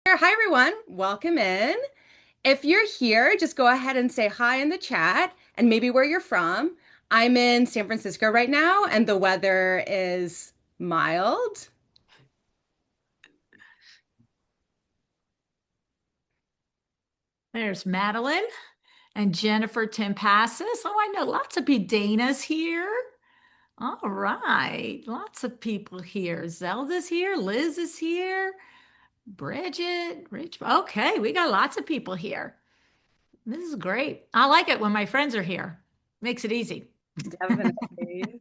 Hi, everyone. Welcome in. If you're here, just go ahead and say hi in the chat and maybe where you're from. I'm in San Francisco right now, and the weather is mild. There's Madeline and Jennifer Timpassis. Oh, I know lots of Dana's here. All right, lots of people here. Zelda's here. Liz is here. Bridget, Rich. Okay, we got lots of people here. This is great. I like it when my friends are here. Makes it easy. Definitely.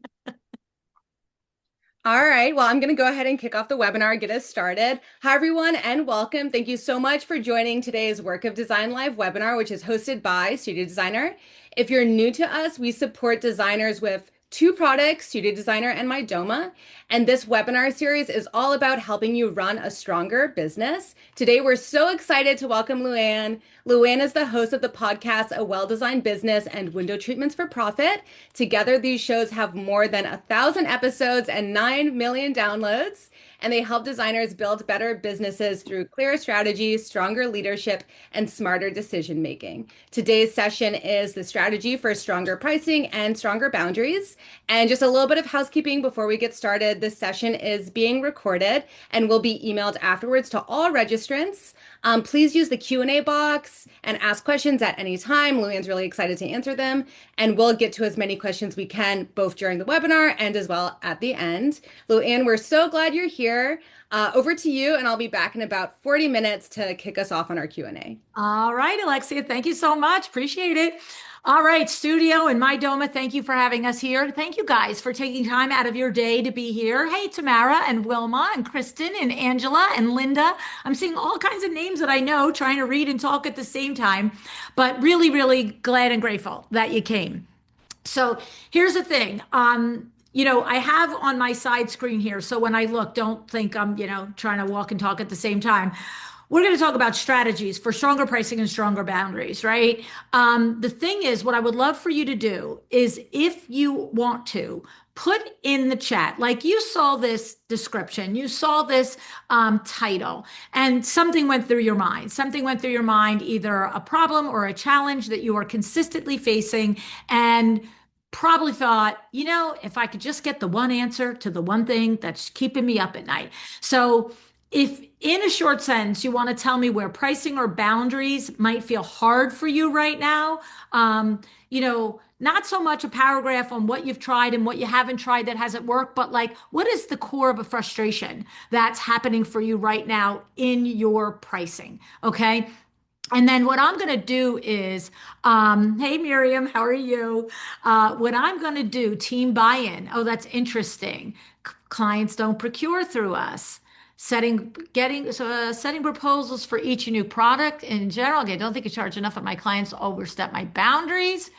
All right. Well, I'm going to go ahead and kick off the webinar, get us started. Hi, everyone, and welcome. Thank you so much for joining today's Work of Design Live webinar, which is hosted by Studio Designer. If you're new to us, we support designers with two products, Studio Designer and MyDoma. And this webinar series is all about helping you run a stronger business. Today, we're so excited to welcome LuAnn. LuAnn is the host of the podcast, A Well-Designed Business and Window Treatments for Profit. Together, these shows have more than 1,000 episodes and 9 million downloads, and they help designers build better businesses through clearer strategies, stronger leadership, and smarter decision making. Today's session is the strategy for stronger pricing and stronger boundaries. And just a little bit of housekeeping before we get started. This session is being recorded and will be emailed afterwards to all registrants. Please use the Q&A box and ask questions at any time. LuAnn's really excited to answer them, and we'll get to as many questions we can both during the webinar and as well at the end. LuAnn, we're so glad you're here. Over to you, and I'll be back in about 40 minutes to kick us off on our Q&A. All right, Alexia, thank you so much. Appreciate it. All right, studio and MyDoma, thank you for having us here. Thank you guys for taking time out of your day to be here. Hey, Tamara and Wilma and Kristen and Angela and Linda. I'm seeing all kinds of names that I know, trying to read and talk at the same time, but really, really glad and grateful that you came. So here's the thing. I have on my side screen here. So when I look, don't think I'm, trying to walk and talk at the same time. We're going to talk about strategies for stronger pricing and stronger boundaries, right? The thing is, what I would love for you to do is if you want to, put in the chat, like you saw this description, you saw this title, and something went through your mind. Something went through your mind, either a problem or a challenge that you are consistently facing, and probably thought, if I could just get the one answer to the one thing that's keeping me up at night. So, if in a short sentence you want to tell me where pricing or boundaries might feel hard for you right now, not so much a paragraph on what you've tried and what you haven't tried that hasn't worked, but like what is the core of a frustration that's happening for you right now in your pricing? Okay. And then what I'm going to do is, hey Miriam, how are you? What I'm going to do, team buy-in. Oh, that's interesting. Clients don't procure through us. Setting proposals for each new product in general. Okay, I don't think I charge enough of my clients to overstep my boundaries.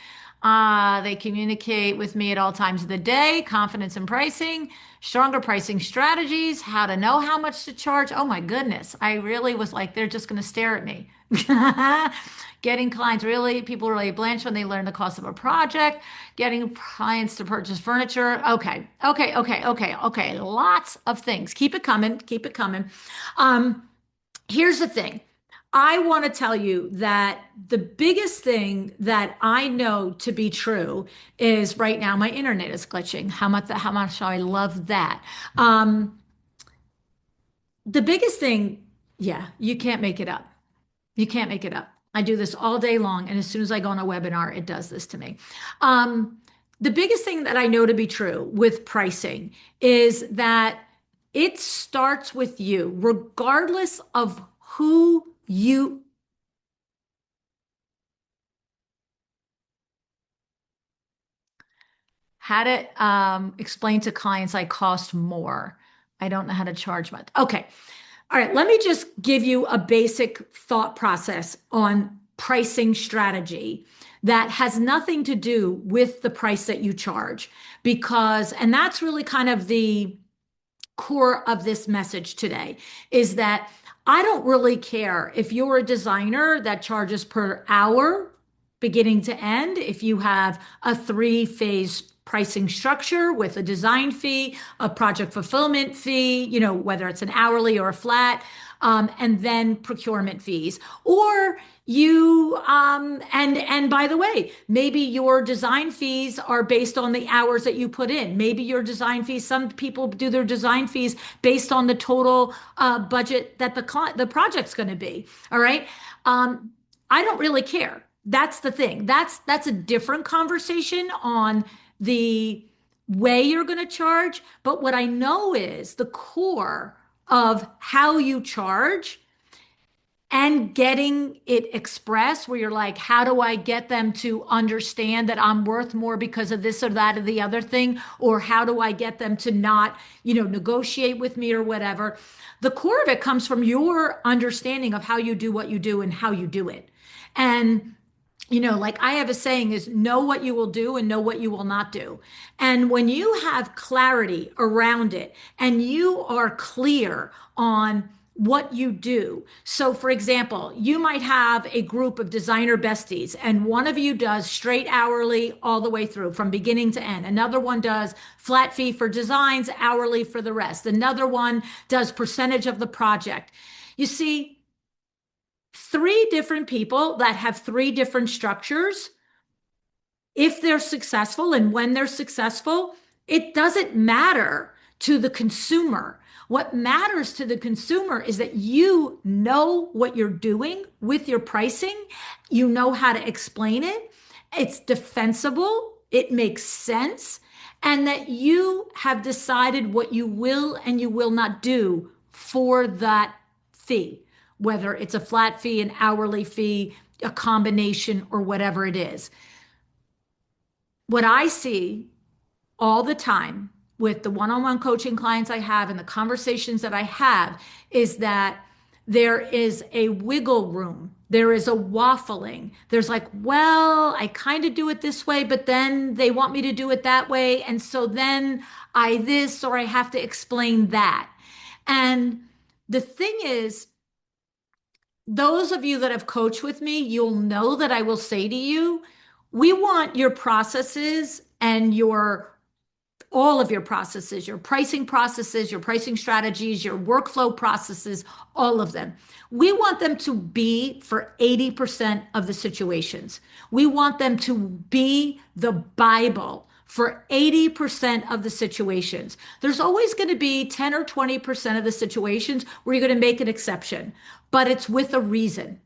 They communicate with me at all times of the day. Confidence in pricing, stronger pricing strategies, how to know how much to charge. Oh my goodness, I really was like, they're just going to stare at me. Getting clients really, people really blanch when they learn the cost of a project. Getting clients to purchase furniture. Okay. Lots of things. Keep it coming. Keep it coming. Here's the thing. I want to tell you that the biggest thing that I know to be true is right now my internet is glitching. How much I love that. The biggest thing, yeah, you can't make it up. You can't make it up. I do this all day long, and as soon as I go on a webinar, it does this to me. The biggest thing that I know to be true with pricing is that it starts with you, regardless of who you how to explain to clients I cost more. I don't know how to charge much. Okay. All right. Let me just give you a basic thought process on pricing strategy that has nothing to do with the price that you charge and that's really kind of the core of this message today is that I don't really care if you're a designer that charges per hour beginning to end, if you have a three-phase pricing structure with a design fee, a project fulfillment fee, whether it's an hourly or a flat, and then procurement fees. Or and by the way, maybe your design fees are based on the hours that you put in. Maybe your design fees, some people do their design fees based on the total budget that the project's going to be. All right. I don't really care. That's the thing. That's a different conversation on the way you're going to charge. But what I know is the core of how you charge and getting it expressed where you're like, how do I get them to understand that I'm worth more because of this or that or the other thing? Or how do I get them to not, negotiate with me or whatever? The core of it comes from your understanding of how you do what you do and how you do it. And like I have a saying is know what you will do and know what you will not do. And when you have clarity around it and you are clear on what you do. So, for example, you might have a group of designer besties, and one of you does straight hourly all the way through from beginning to end. Another one does flat fee for designs, hourly for the rest. Another one does percentage of the project. You see, three different people that have three different structures, if they're successful and when they're successful, it doesn't matter to the consumer. What matters to the consumer is that you know what you're doing with your pricing, you know how to explain it, it's defensible, it makes sense, and that you have decided what you will and you will not do for that fee, whether it's a flat fee, an hourly fee, a combination, or whatever it is. What I see all the time with the one-on-one coaching clients I have and the conversations that I have is that there is a wiggle room. There is a waffling. There's like, well, I kind of do it this way, but then they want me to do it that way. And so then I this or I have to explain that. And the thing is, those of you that have coached with me, you'll know that I will say to you, we want your processes and your all of your processes, your pricing strategies, your workflow processes, all of them. We want them to be for 80% of the situations. We want them to be the Bible for 80% of the situations. There's always going to be 10 or 20% of the situations where you're going to make an exception, but it's with a reason.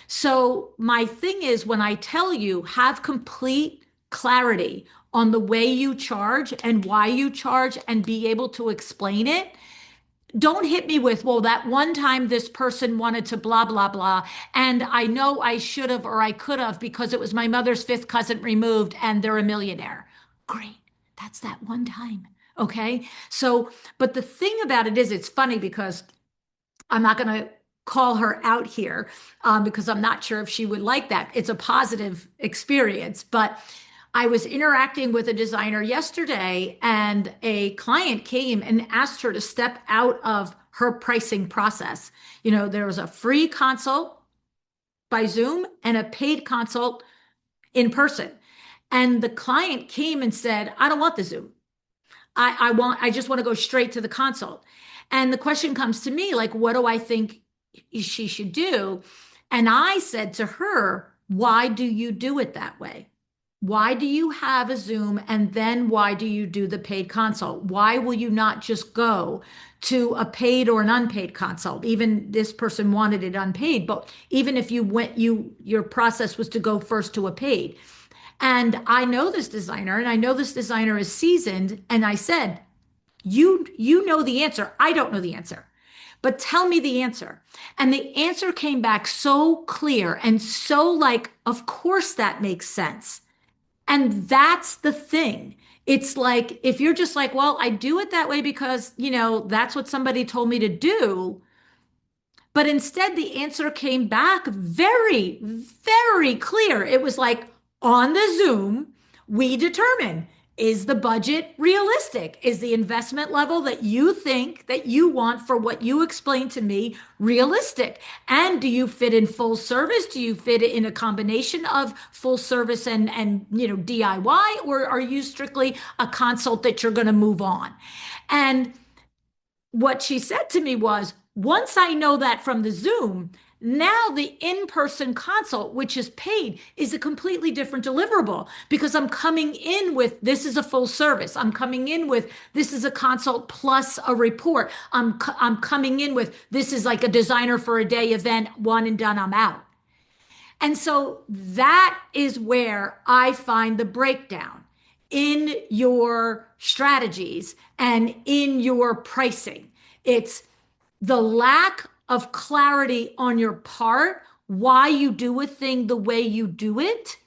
So my thing is when I tell you have complete clarity on the way you charge and why you charge and be able to explain it, don't hit me with, well, that one time this person wanted to blah, blah, blah. And I know I should have or I could have because it was my mother's fifth cousin removed and they're a millionaire. Great. That's that one time. Okay. So, but the thing about it is, it's funny because I'm not going to call her out here because I'm not sure if she would like that. It's a positive experience, but I was interacting with a designer yesterday and a client came and asked her to step out of her pricing process. There was a free consult by Zoom and a paid consult in person. And the client came and said, I don't want the Zoom. I just want to go straight to the consult. And the question comes to me, like, what do I think she should do? And I said to her, why do you do it that way? Why do you have a Zoom and then why do you do the paid consult? Why will you not just go to a paid or an unpaid consult? Even this person wanted it unpaid, but even if your process was to go first to a paid. And I know this designer and I know this designer is seasoned. And I said, you know the answer. I don't know the answer, but tell me the answer. And the answer came back so clear and so like, of course that makes sense. And that's the thing. It's like, if you're just like, well, I do it that way because, that's what somebody told me to do. But instead, the answer came back very, very clear. It was like, on the Zoom, we determine Is the budget realistic? Is the investment level that you think that you want for what you explained to me realistic? And do you fit in full service? Do you fit in a combination of full service and DIY, or are you strictly a consult that you're going to move on? And what she said to me was, once I know that from the Zoom, now the in-person consult, which is paid, is a completely different deliverable because I'm coming in with this is a full service. I'm coming in with this is a consult plus a report. I'm coming in with this is like a designer for a day event, one and done, I'm out. And so that is where I find the breakdown in your strategies and in your pricing. It's the lack of clarity on your part, why you do a thing the way you do it,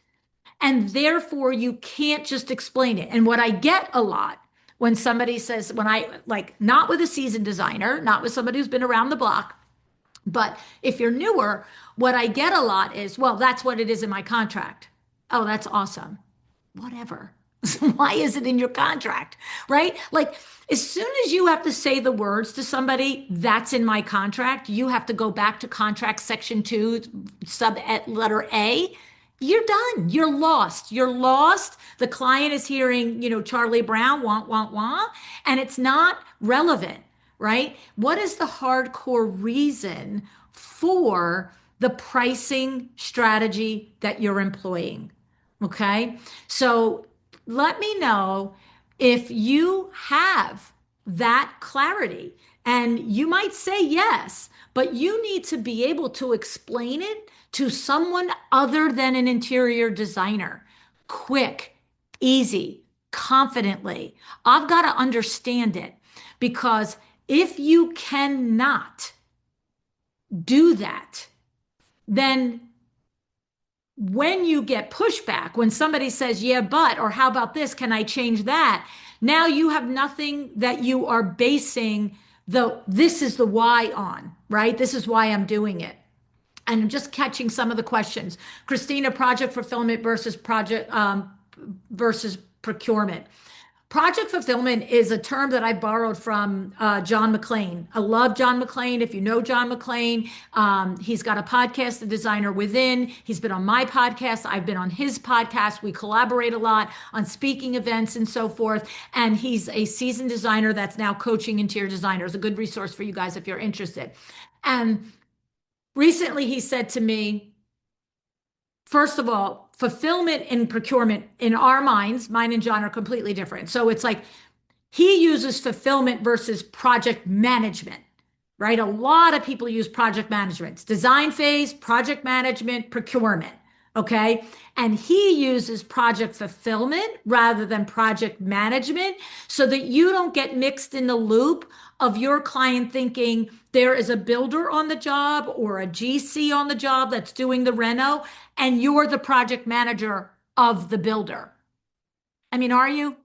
and therefore you can't just explain it. And what I get a lot when somebody says, when I like, not with a seasoned designer, not with somebody who's been around the block, but if you're newer, what I get a lot is, well, that's what it is in my contract. Oh, that's awesome. Whatever. Why is it in your contract? Right? Like, as soon as you have to say the words to somebody, that's in my contract, you have to go back to contract section 2, sub letter A. You're done. You're lost. You're lost. The client is hearing, Charlie Brown, want, want, and it's not relevant, right? What is the hardcore reason for the pricing strategy that you're employing? Okay. So let me know if you have that clarity. And you might say yes, but you need to be able to explain it to someone other than an interior designer. Quick, easy, confidently. I've got to understand it because if you cannot do that, then when you get pushback, when somebody says, yeah, but, or how about this? Can I change that? Now you have nothing that you are basing this is the why on, right? This is why I'm doing it. And I'm just catching some of the questions. Christina, project fulfillment versus versus procurement. Project fulfillment is a term that I borrowed from John McClain. I love John McClain. If you know John McClain, he's got a podcast, The Designer Within. He's been on my podcast. I've been on his podcast. We collaborate a lot on speaking events and so forth. And he's a seasoned designer that's now coaching interior designers. A good resource for you guys if you're interested. And recently he said to me, first of all, fulfillment and procurement in our minds, mine and John are completely different. So it's like he uses fulfillment versus project management, right? A lot of people use project management. It's design phase, project management, procurement. Okay. And he uses project fulfillment rather than project management so that you don't get mixed in the loop of your client thinking there is a builder on the job or a GC on the job that's doing the reno, and you're the project manager of the builder. I mean, are you?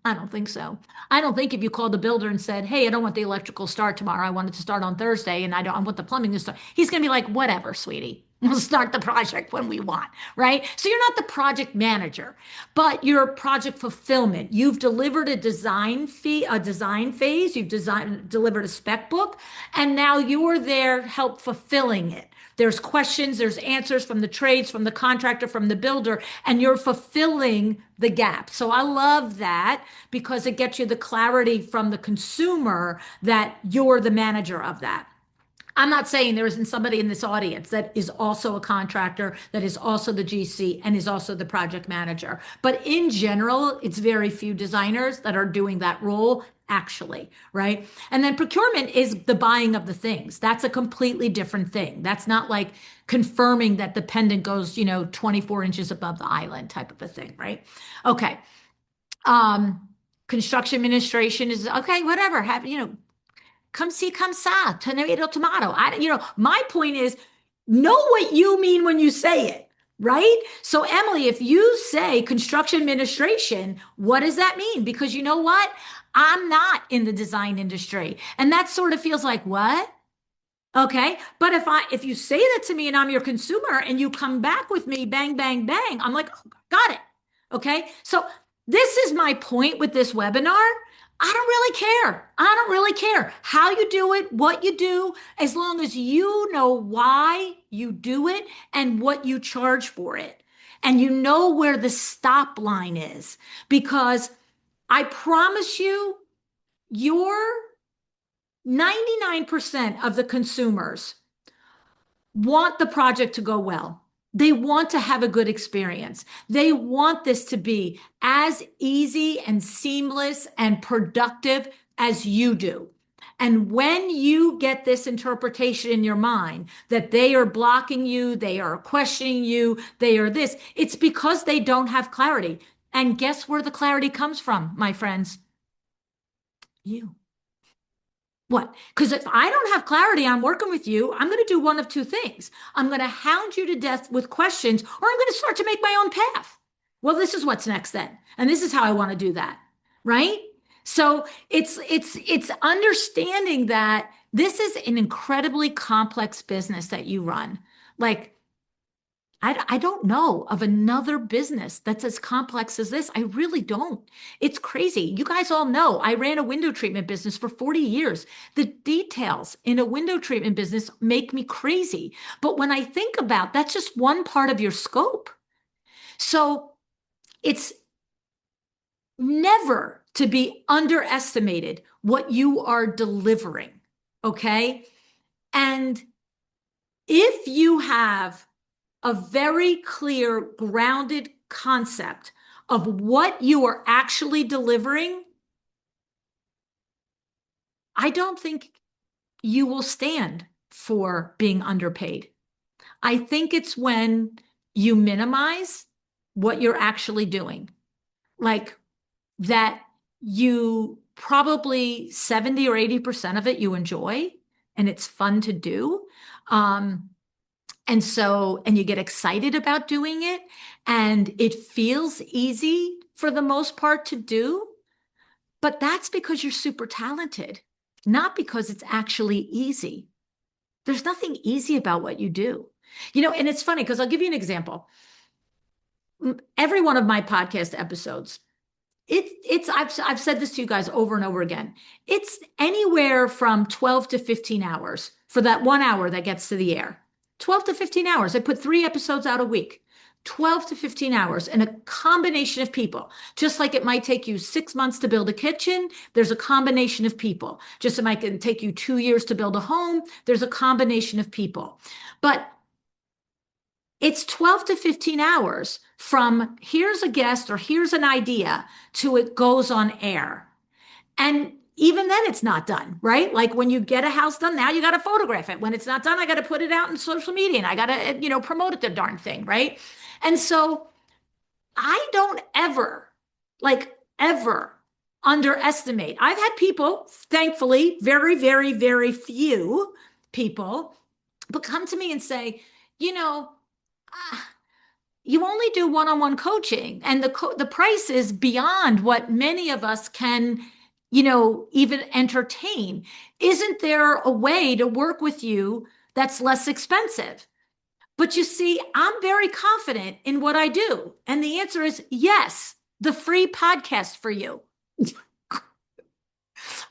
I don't think so. I don't think if you called the builder and said, hey, I don't want the electrical start tomorrow. I want it to start on Thursday and I want the plumbing to start. He's going to be like, whatever, sweetie. We'll start the project when we want, right? So you're not the project manager, but you're project fulfillment. You've delivered a design phase. You've delivered a spec book, and now you're there help fulfilling it. There's questions, there's answers from the trades, from the contractor, from the builder, and you're fulfilling the gap. So I love that because it gets you the clarity from the consumer that you're the manager of that. I'm not saying there isn't somebody in this audience that is also a contractor, that is also the GC, and is also the project manager. But in general, it's very few designers that are doing that role actually, right? And then procurement is the buying of the things. That's a completely different thing. That's not like confirming that the pendant goes, 24 inches above the island type of a thing, right? Okay. Construction administration is okay, whatever. Come see, come sa, tomato. My point is know what you mean when you say it, right? So, Emily, if you say construction administration, what does that mean? Because you know what? I'm not in the design industry. And that sort of feels like, what? Okay. But if you say that to me and I'm your consumer and you come back with me, bang, bang, bang, I'm like, oh, got it. Okay. So This is my point with this webinar. I don't really care. I don't really care how you do it, what you do, as long as you know why you do it and what you charge for it. And you know where the stop line is. Because I promise you, your 99% of the consumers want the project to go well. They want to have a good experience. They want this to be as easy and seamless and productive as you do. And when you get this interpretation in your mind that they are blocking you, they are questioning you, they are this, it's because they don't have clarity. And guess where the clarity comes from, my friends? You. What? Because if I don't have clarity on working with you, I'm going to do one of two things. I'm going to hound you to death with questions, or I'm going to start to make my own path. Well, this is what's next then. And this is how I want to do that. Right? So it's understanding that this is an incredibly complex business that you run. Like I don't know of another business that's as complex as this. I really don't. It's crazy. You guys all know I ran a window treatment business for 40 years. The details in a window treatment business make me crazy. But when I think about that's just one part of your scope. So it's never to be underestimated what you are delivering. Okay. And if you have a very clear, grounded concept of what you are actually delivering, I don't think you will stand for being underpaid. I think it's when you minimize what you're actually doing, like that you probably 70 or 80% of it you enjoy and it's fun to do. And you get excited about doing it and it feels easy for the most part to do. But that's because you're super talented, not because it's actually easy. There's nothing easy about what you do. And it's funny because I'll give you an example. Every one of my podcast episodes, I've said this to you guys over and over again. It's anywhere from 12 to 15 hours for that 1 hour that gets to the air. 12 to 15 hours. I put 3 episodes out a week. 12 to 15 hours and a combination of people. Just like it might take you 6 months to build a kitchen, there's a combination of people. Just it might take you 2 years to build a home, there's a combination of people. But it's 12 to 15 hours from here's a guest or here's an idea to it goes on air. And even then it's not done, right? Like when you get a house done, now you got to photograph it. When it's not done, I got to put it out in social media and I got to, promote it the darn thing, right? And so I don't ever, like ever underestimate. I've had people, thankfully, very, very, very few people, but come to me and say, you know, you only do one-on-one coaching and the price is beyond what many of us can even entertain. Isn't there a way to work with you that's less expensive? But you see, I'm very confident in what I do, and the answer is yes. The free podcast for you.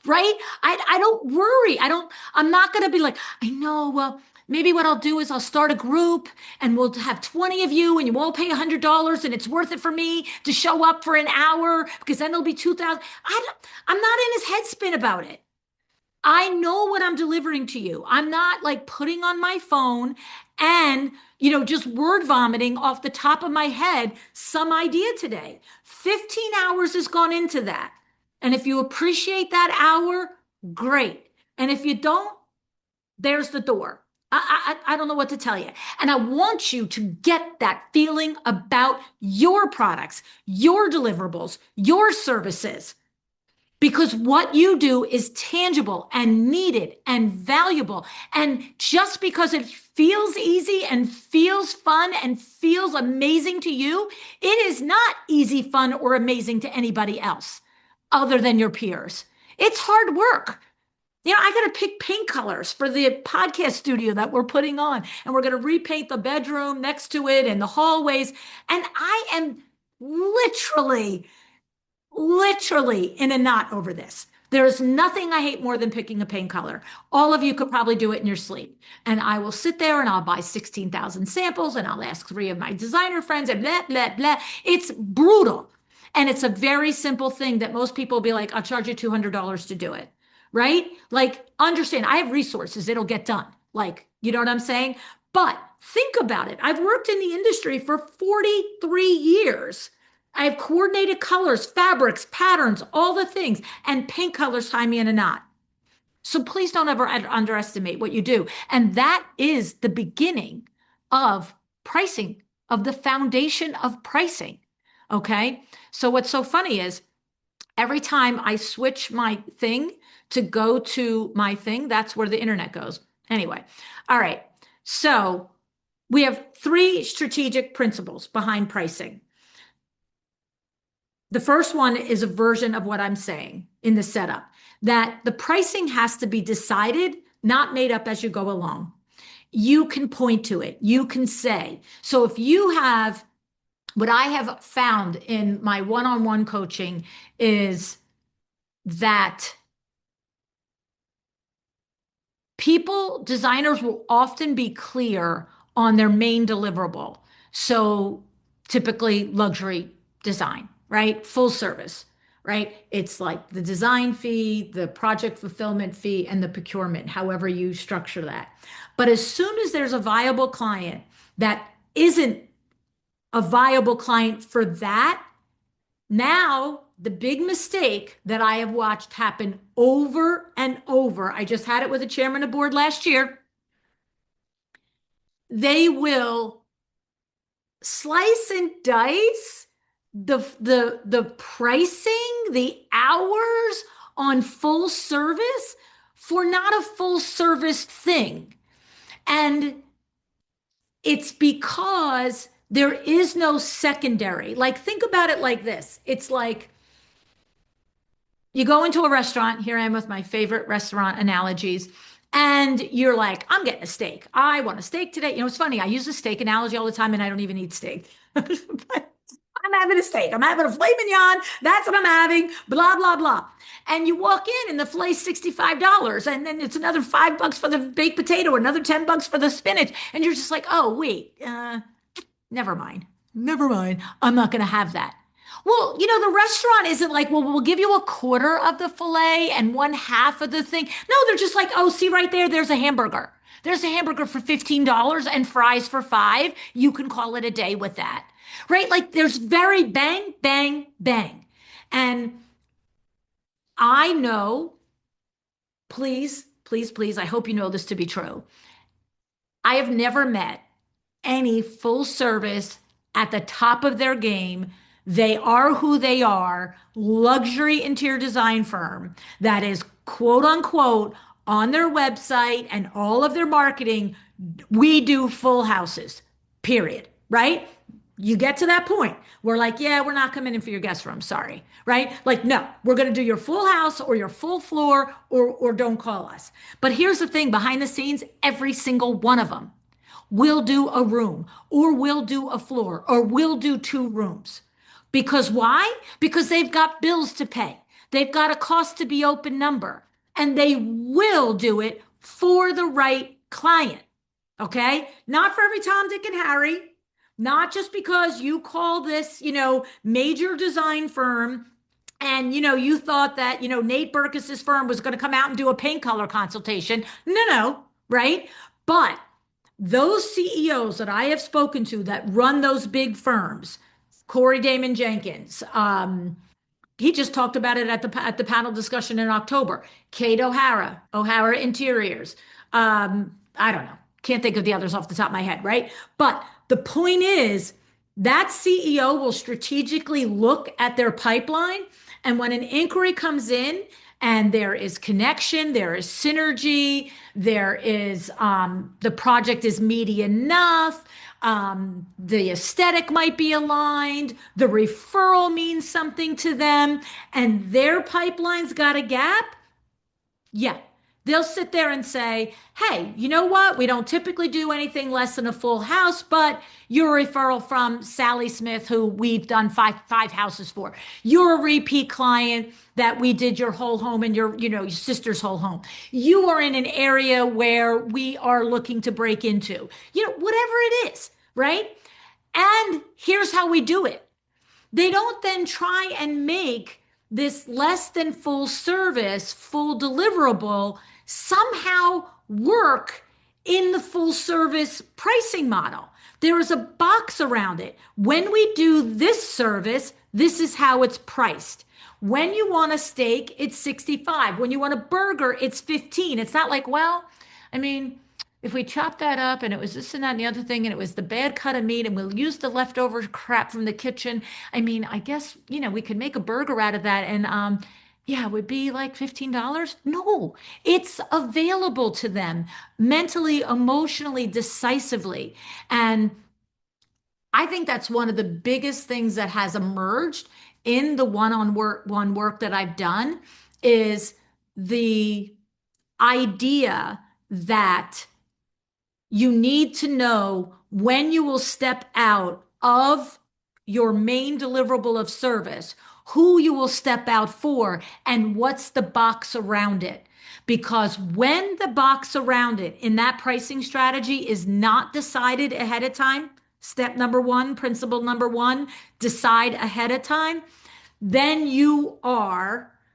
Right? I don't worry. I'm not going to be like, I know, well, maybe what I'll do is I'll start a group and we'll have 20 of you and you all pay $100 and it's worth it for me to show up for an hour because then it'll be 2,000. I'm not in his head spin about it. I know what I'm delivering to you. I'm not like putting on my phone and, just word vomiting off the top of my head some idea today. 15 hours has gone into that. And if you appreciate that hour, great. And if you don't, there's the door. I don't know what to tell you. And I want you to get that feeling about your products, your deliverables, your services. Because what you do is tangible and needed and valuable. And just because it feels easy and feels fun and feels amazing to you, it is not easy, fun, or amazing to anybody else other than your peers. It's hard work. I got to pick paint colors for the podcast studio that we're putting on, and we're going to repaint the bedroom next to it and the hallways. And I am literally literally in a knot over this. There's nothing I hate more than picking a paint color. All of you could probably do it in your sleep. And I will sit there and I'll buy 16,000 samples and I'll ask three of my designer friends and blah, blah, blah. It's brutal. And it's a very simple thing that most people will be like, I'll charge you $200 to do it. Right? Like, understand, I have resources, it'll get done. Like, you know what I'm saying? But think about it. I've worked in the industry for 43 years. I've coordinated colors, fabrics, patterns, all the things, and paint colors tie me in a knot. So please don't ever underestimate what you do. And that is the beginning of pricing, of the foundation of pricing. Okay. So what's so funny is every time I switch my thing to go to my thing, that's where the internet goes. Anyway. All right. So we have three strategic principles behind pricing. The first one is a version of what I'm saying in the setup, that the pricing has to be decided, not made up as you go along. You can point to it. You can say. So if you have, what I have found in my one-on-one coaching is that designers will often be clear on their main deliverable. So typically luxury design, right? Full service, right? It's like the design fee, the project fulfillment fee, and the procurement, however you structure that. But as soon as there's a viable client that isn't a viable client for that, now the big mistake that I have watched happen over and over, I just had it with a chairman of board last year. They will slice and dice the pricing, the hours on full service for not a full service thing. And it's because there is no secondary. Like, think about it like this. It's like you go into a restaurant. Here I am with my favorite restaurant analogies. And you're like, I'm getting a steak. I want a steak today. You know, it's funny. I use a steak analogy all the time and I don't even eat steak. But I'm having a steak. I'm having a filet mignon. That's what I'm having. Blah, blah, blah. And you walk in and the filet's $65. And then it's another $5 for the baked potato, another $10 for the spinach. And you're just like, oh, wait, never mind. Never mind. I'm not going to have that. Well, you know, the restaurant isn't like, well, we'll give you a quarter of the filet and one half of the thing. No, they're just like, oh, see right there, there's a hamburger. There's a hamburger for $15 and fries for $5. You can call it a day with that. Right? Like there's very bang, bang, bang. And I know, please, please, please, I hope you know this to be true. I have never met any full service at the top of their game. They are who they are, luxury interior design firm that is quote unquote on their website and all of their marketing. We do full houses, period. Right? You get to that point. We're like, yeah, we're not coming in for your guest room. Sorry. Right? Like, no, we're going to do your full house or your full floor or don't call us. But here's the thing behind the scenes, every single one of them will do a room or will do a floor or will do two rooms. Because why? Because they've got bills to pay. They've got a cost to be open number and they will do it for the right client. Okay. Not for every Tom, Dick, and Harry. Not just because you call this, you know, major design firm and, you know, you thought that, you know, Nate Berkus's firm was going to come out and do a paint color consultation. No, right? But those CEOs that I have spoken to that run those big firms, Corey Damon Jenkins, he just talked about it at the panel discussion in October. Kate O'Hara, O'Hara Interiors. I don't know. Can't think of the others off the top of my head, right? But the point is that CEO will strategically look at their pipeline. And when an inquiry comes in and there is connection, there is synergy, there is the project is meaty enough, the aesthetic might be aligned, the referral means something to them, and their pipeline's got a gap. Yeah, They'll sit there and say, hey, you know what? We don't typically do anything less than a full house, but you're a referral from Sally Smith, who we've done five houses for. You're a repeat client that we did your whole home and your sister's whole home. You are in an area where we are looking to break into, whatever it is, right? And here's how we do it. They don't then try and make this less than full service, full deliverable somehow work in the full service pricing model. There is a box around it. When we do this service, this is how it's priced. When you want a steak, it's 65. When you want a burger, it's 15. It's not like, well, I mean, if we chop that up and it was this and that and the other thing and it was the bad cut of meat and we'll use the leftover crap from the kitchen, I mean, I guess, we could make a burger out of that and yeah, it would be like $15. No, it's available to them mentally, emotionally, decisively. And I think that's one of the biggest things that has emerged in the one work that I've done is the idea that you need to know when you will step out of your main deliverable of service, who you will step out for, and what's the box around it. Because when the box around it in that pricing strategy is not decided ahead of time, step number one, principle number one, decide ahead of time, then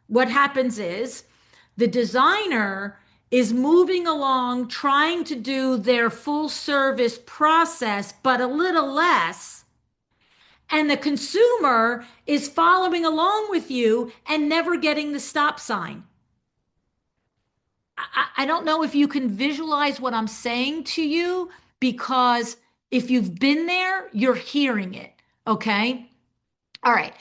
what happens is the designer is moving along, trying to do their full service process, but a little less. And the consumer is following along with you and never getting the stop sign. I don't know if you can visualize what I'm saying to you, because if you've been there, you're hearing it. Okay. All right.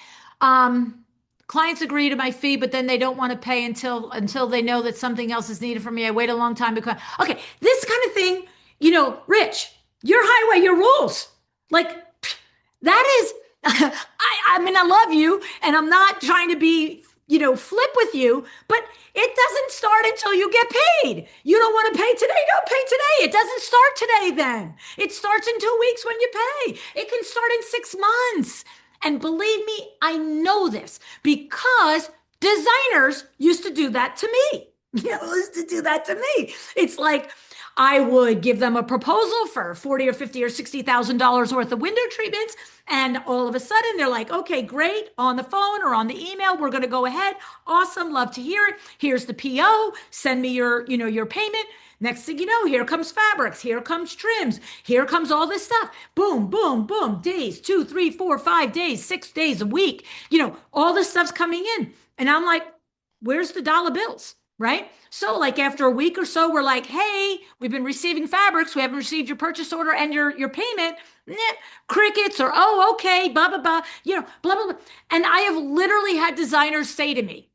Clients agree to my fee, but then they don't want to pay until they know that something else is needed from me. I wait a long time because okay, this kind of thing, Rich, your highway, your rules. Like that is I mean, I love you and I'm not trying to be, flip with you, but it doesn't start until you get paid. You don't want to pay today, don't pay today. It doesn't start today then. It starts in 2 weeks when you pay. It can start in 6 months. And believe me, I know this because designers used to do that to me. Used to do that to me. It's like I would give them a proposal for 40 or 50 or $60,000 worth of window treatments. And all of a sudden they're like, okay, great. On the phone or on the email, we're going to go ahead. Awesome. Love to hear it. Here's the PO. Send me your payment. Next thing you know, here comes fabrics, here comes trims, here comes all this stuff. Boom, boom, boom. Days, 2, 3, 4, 5 days, 6 days a week. All this stuff's coming in. And I'm like, where's the dollar bills? Right? So like after a week or so, we're like, hey, we've been receiving fabrics. We haven't received your purchase order and your payment. Crickets or, oh, okay, blah, blah, blah, blah, blah, blah. And I have literally had designers say to me,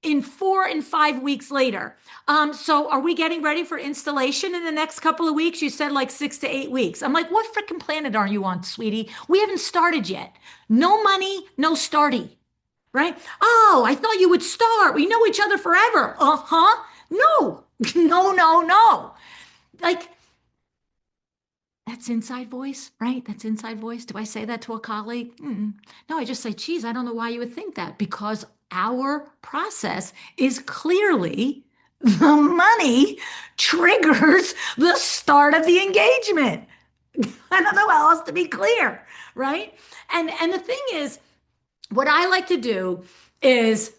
in 4 and 5 weeks later. So are we getting ready for installation in the next couple of weeks? You said like 6 to 8 weeks. I'm like, what freaking planet are you on, sweetie? We haven't started yet. No money, no starty, right? Oh, I thought you would start. We know each other forever. Uh-huh. No, no, no, no. Like, that's inside voice, right? That's inside voice. Do I say that to a colleague? No, I just say, geez, I don't know why you would think that, because our process is clearly the money triggers the start of the engagement. I don't know how else to be clear, right? And the thing is, what I like to do is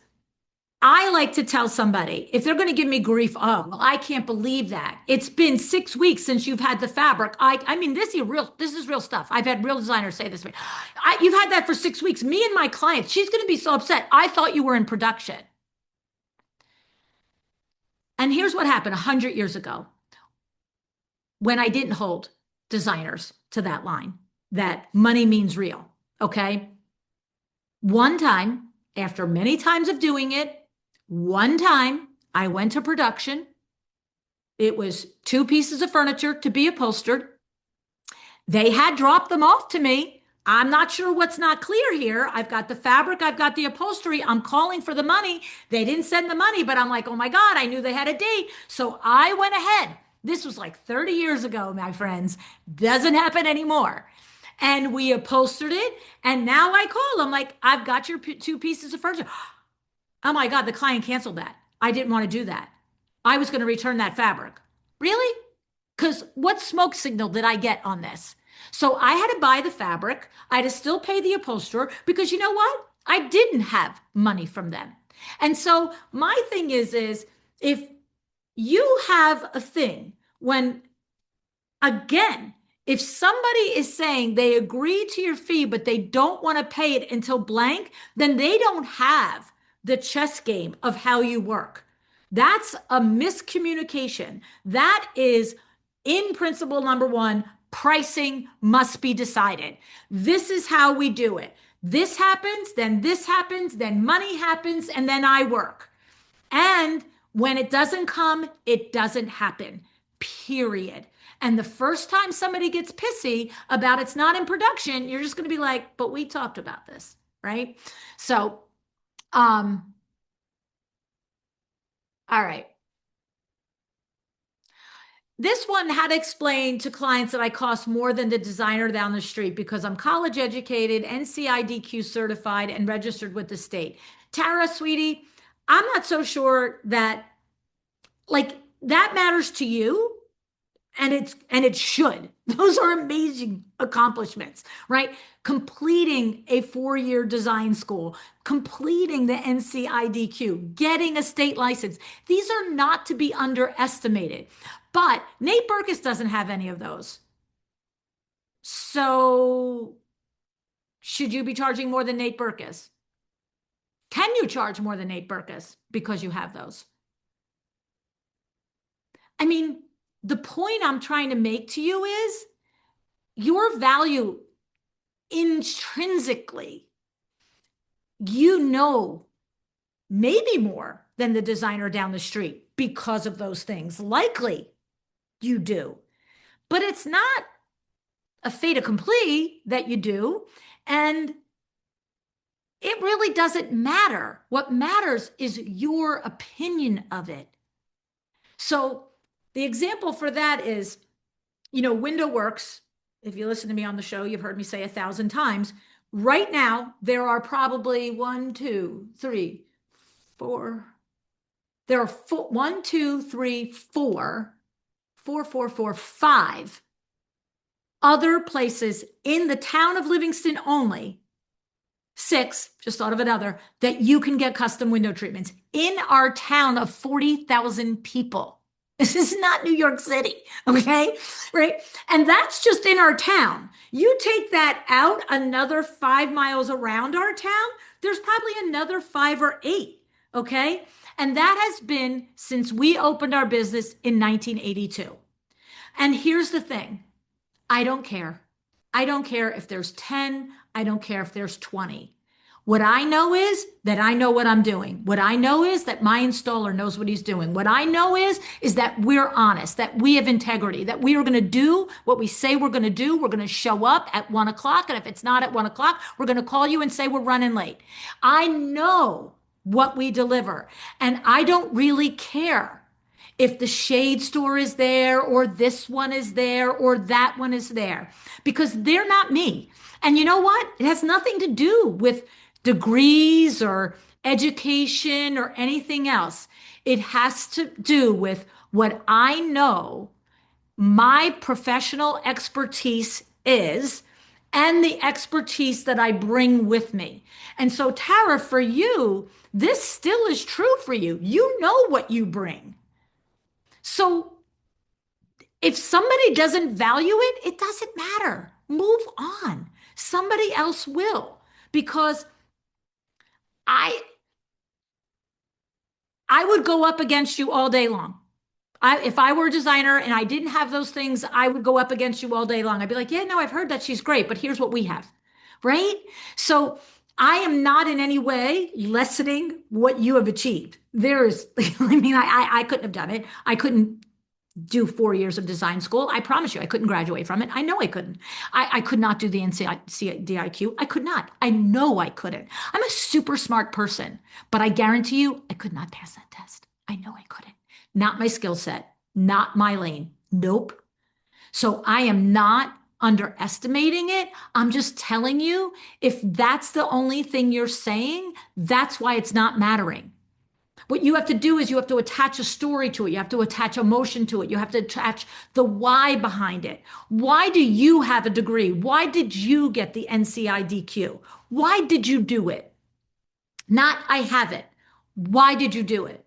I like to tell somebody if they're going to give me grief, oh, well, I can't believe that. It's been 6 weeks since you've had the fabric. I mean, this is real stuff. I've had real designers say this to me. You've had that for 6 weeks. Me and my client, she's going to be so upset. I thought you were in production. And here's what happened 100 years ago when I didn't hold designers to that line, that money means real. Okay. One time, after many times of doing it, one time I went to production. It was 2 pieces of furniture to be upholstered. They had dropped them off to me I'm not sure what's not clear here. I've got the fabric, I've got the upholstery. I'm calling for the money. They didn't send the money, but I'm like, oh my God, I knew they had a date. So I went ahead. This was like 30 years ago, my friends. Doesn't happen anymore. And we upholstered it. And now I call. I'm like, I've got your two pieces of furniture. Oh my God, the client canceled that. I didn't want to do that. I was going to return that fabric. Really? Because what smoke signal did I get on this? So I had to buy the fabric. I had to still pay the upholsterer because you know what? I didn't have money from them. And so my thing is if you have a thing when, again, if somebody is saying they agree to your fee, but they don't want to pay it until blank, then they don't have the chess game of how you work. That's a miscommunication. That is in principle number one, pricing must be decided. This is how we do it. This happens, then money happens, and then I work. And when it doesn't come, it doesn't happen, period. And the first time somebody gets pissy about it's not in production, you're just going to be like, but we talked about this, right? So, um, all right. This one had to explain to clients that I cost more than the designer down the street because I'm college educated, NCIDQ certified, and registered with the state. Tara, sweetie, I'm not so sure that like that matters to you, and it should. Those are amazing accomplishments, right? Completing a 4-year design school, completing the NCIDQ, getting a state license. These are not to be underestimated. But Nate Berkus doesn't have any of those. So should you be charging more than Nate Berkus? Can you charge more than Nate Berkus because you have those? I mean, the point I'm trying to make to you is your value intrinsically, you know, maybe more than the designer down the street because of those things. Likely you do, but it's not a fait accompli that you do. And it really doesn't matter. What matters is your opinion of it. So the example for that is, Window Works. If you listen to me on the show, you've heard me say 1,000 times. Right now, there are probably one, two, three, four. There are four, one, two, three, four, five other places in the town of Livingston only. 6, just thought of another, that you can get custom window treatments in our town of 40,000 people. This is not New York City, okay? Right? And that's just in our town. You take that out another 5 miles around our town, there's probably another 5 or 8, okay? And that has been since we opened our business in 1982. And here's the thing. I don't care. I don't care if there's 10. I don't care if there's 20. What I know is that I know what I'm doing. What I know is that my installer knows what he's doing. What I know is that we're honest, that we have integrity, that we are going to do what we say we're going to do. We're going to show up at 1 o'clock. And if it's not at 1 o'clock, we're going to call you and say we're running late. I know what we deliver. And I don't really care if the shade store is there or this one is there or that one is there, because they're not me. And you know what? It has nothing to do with degrees or education or anything else. It has to do with what I know my professional expertise is and the expertise that I bring with me. And so, Tara, for you, this still is true for you. You know what you bring. So if somebody doesn't value it, it doesn't matter. Move on. Somebody else will. Because I would go up against you all day long. If I were a designer and I didn't have those things, I would go up against you all day long. I'd be like, yeah, no, I've heard that she's great, but here's what we have. Right? So I am not in any way lessening what you have achieved. I couldn't have done it. I couldn't do 4 years of design school. I promise you, I couldn't graduate from it. I know I couldn't. I could not do the NCDIQ. I could not. I know I couldn't. I'm a super smart person, but I guarantee you, I could not pass that test. I know I couldn't. Not my skill set, not my lane. Nope. So I am not underestimating it. I'm just telling you, if that's the only thing you're saying, that's why it's not mattering. What you have to do is you have to attach a story to it. You have to attach emotion to it. You have to attach the why behind it. Why do you have a degree? Why did you get the NCIDQ? Why did you do it? Not I have it. Why did you do it?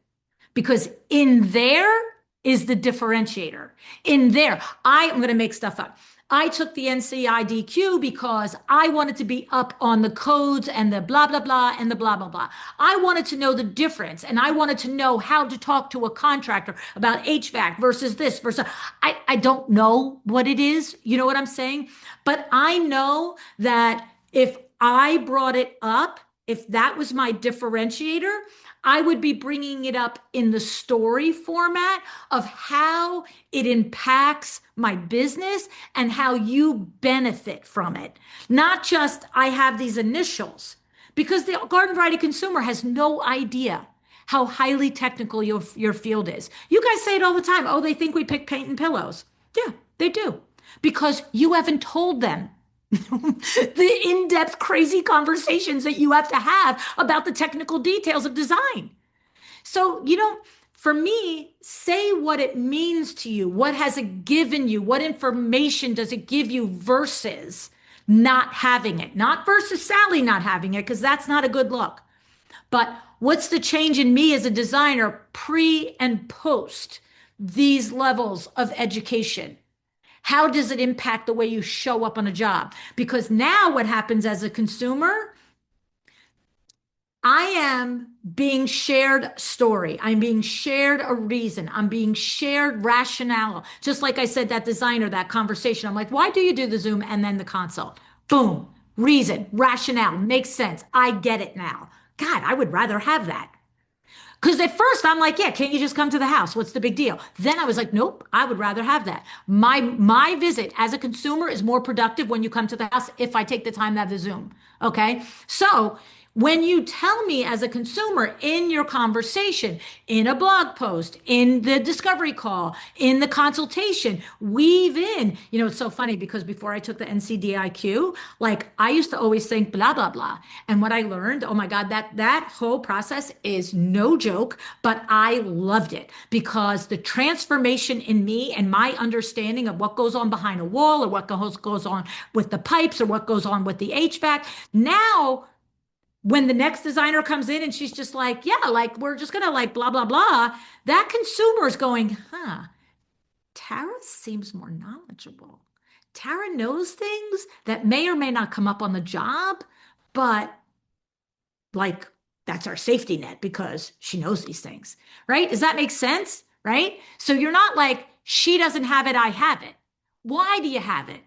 Because in there is the differentiator. In there, I am going to make stuff up. I took the NCIDQ because I wanted to be up on the codes and the blah, blah, blah, and the blah, blah, blah. I wanted to know the difference, and I wanted to know how to talk to a contractor about HVAC versus this versus I don't know what it is. You know what I'm saying? But I know that if I brought it up, if that was my differentiator, I would be bringing it up in the story format of how it impacts my business and how you benefit from it. Not just I have these initials, because the garden variety consumer has no idea how highly technical your field is. You guys say it all the time. Oh, they think we pick paint and pillows. Yeah, they do. Because you haven't told them the in-depth crazy conversations that you have to have about the technical details of design. So, for me, say what it means to you. What has it given you? What information does it give you versus not having it? Not versus Sally not having it, because that's not a good look. But what's the change in me as a designer pre and post these levels of education? How does it impact the way you show up on a job? Because now what happens as a consumer, I am being shared story. I'm being shared a reason. I'm being shared rationale. Just like I said, that designer, that conversation. I'm like, why do you do the Zoom and then the consult? Boom. Reason, rationale, makes sense. I get it now. God, I would rather have that. Because at first I'm like, yeah, can't you just come to the house? What's the big deal? Then I was like, nope, I would rather have that. My visit as a consumer is more productive when you come to the house if I take the time to have the Zoom. Okay. So when you tell me as a consumer in your conversation, in a blog post, in the discovery call, in the consultation, weave in, it's so funny because before I took the NCDIQ, like I used to always think blah, blah, blah. And what I learned, oh my God, that whole process is no joke, but I loved it because the transformation in me and my understanding of what goes on behind a wall or what goes on with the pipes or what goes on with the HVAC. Now, when the next designer comes in and she's just like, yeah, like we're just gonna like blah, blah, blah, that consumer is going, Tara seems more knowledgeable. Tara knows things that may or may not come up on the job, but like that's our safety net because she knows these things, right? Does that make sense? Right? So you're not like, she doesn't have it, I have it. Why do you have it?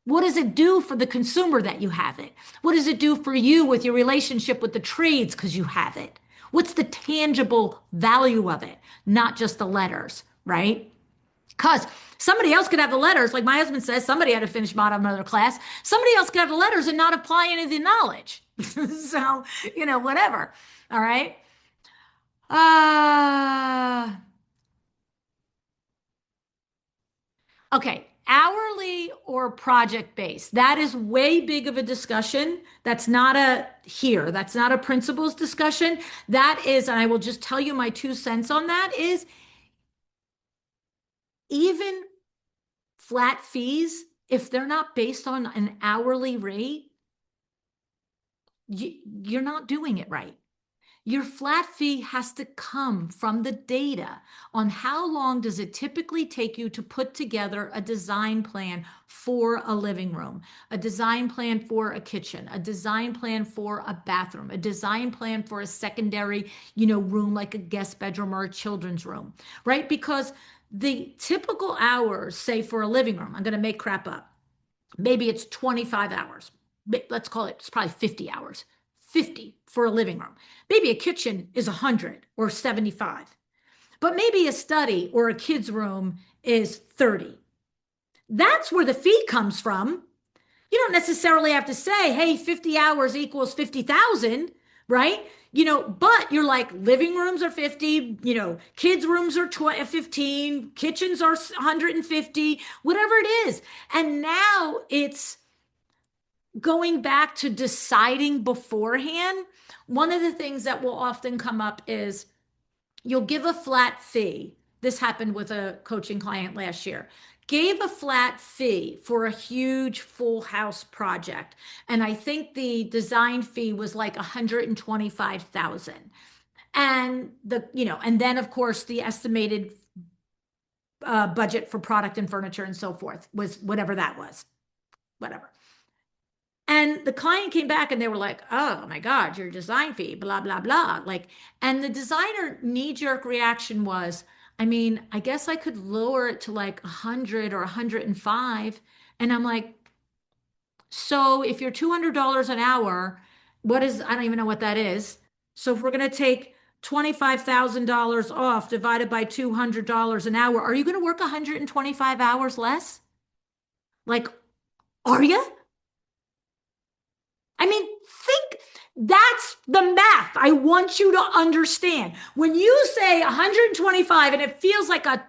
What does it do for the consumer that you have it? What does it do for you with your relationship with the trades because you have it? What's the tangible value of it? Not just the letters, right? Because somebody else could have the letters, like my husband says, somebody had to finish bottom of their class. Somebody else could have the letters and not apply any of the knowledge. So, whatever. All right. Uh, okay. Hourly or project based. That is way big of a discussion. That's not a here. That's not a principles discussion. That is, and I will just tell you my 2 cents on that is even flat fees, if they're not based on an hourly rate, you're not doing it right. Your flat fee has to come from the data on how long does it typically take you to put together a design plan for a living room, a design plan for a kitchen, a design plan for a bathroom, a design plan for a secondary, room like a guest bedroom or a children's room, right? Because the typical hours, say for a living room, I'm going to make crap up. Maybe it's 25 hours. Let's call it, it's probably 50 hours. 50 for a living room. Maybe a kitchen is 100 or 75. but maybe a study or a kid's room is 30. That's where the fee comes from. You don't necessarily have to say, hey, 50 hours equals 50,000, right? But you're like, living rooms are 50, kids' rooms are 15, kitchens are 150, whatever it is. And now it's going back to deciding beforehand. One of the things that will often come up is you'll give a flat fee. This happened with a coaching client last year. Gave a flat fee for a huge full house project. And I think the design fee was like 125,000. And then of course the estimated budget for product and furniture and so forth was whatever that was, whatever. And the client came back and they were like, oh my God, your design fee, blah, blah, blah. And the designer knee-jerk reaction was, I mean, I guess I could lower it to like 100 or 105. And I'm like, so if you're $200 an hour, I don't even know what that is. So if we're going to take $25,000 off divided by $200 an hour, are you going to work 125 hours less? Like, are you? I mean, think that's the math I want you to understand. When you say 125 and it feels like a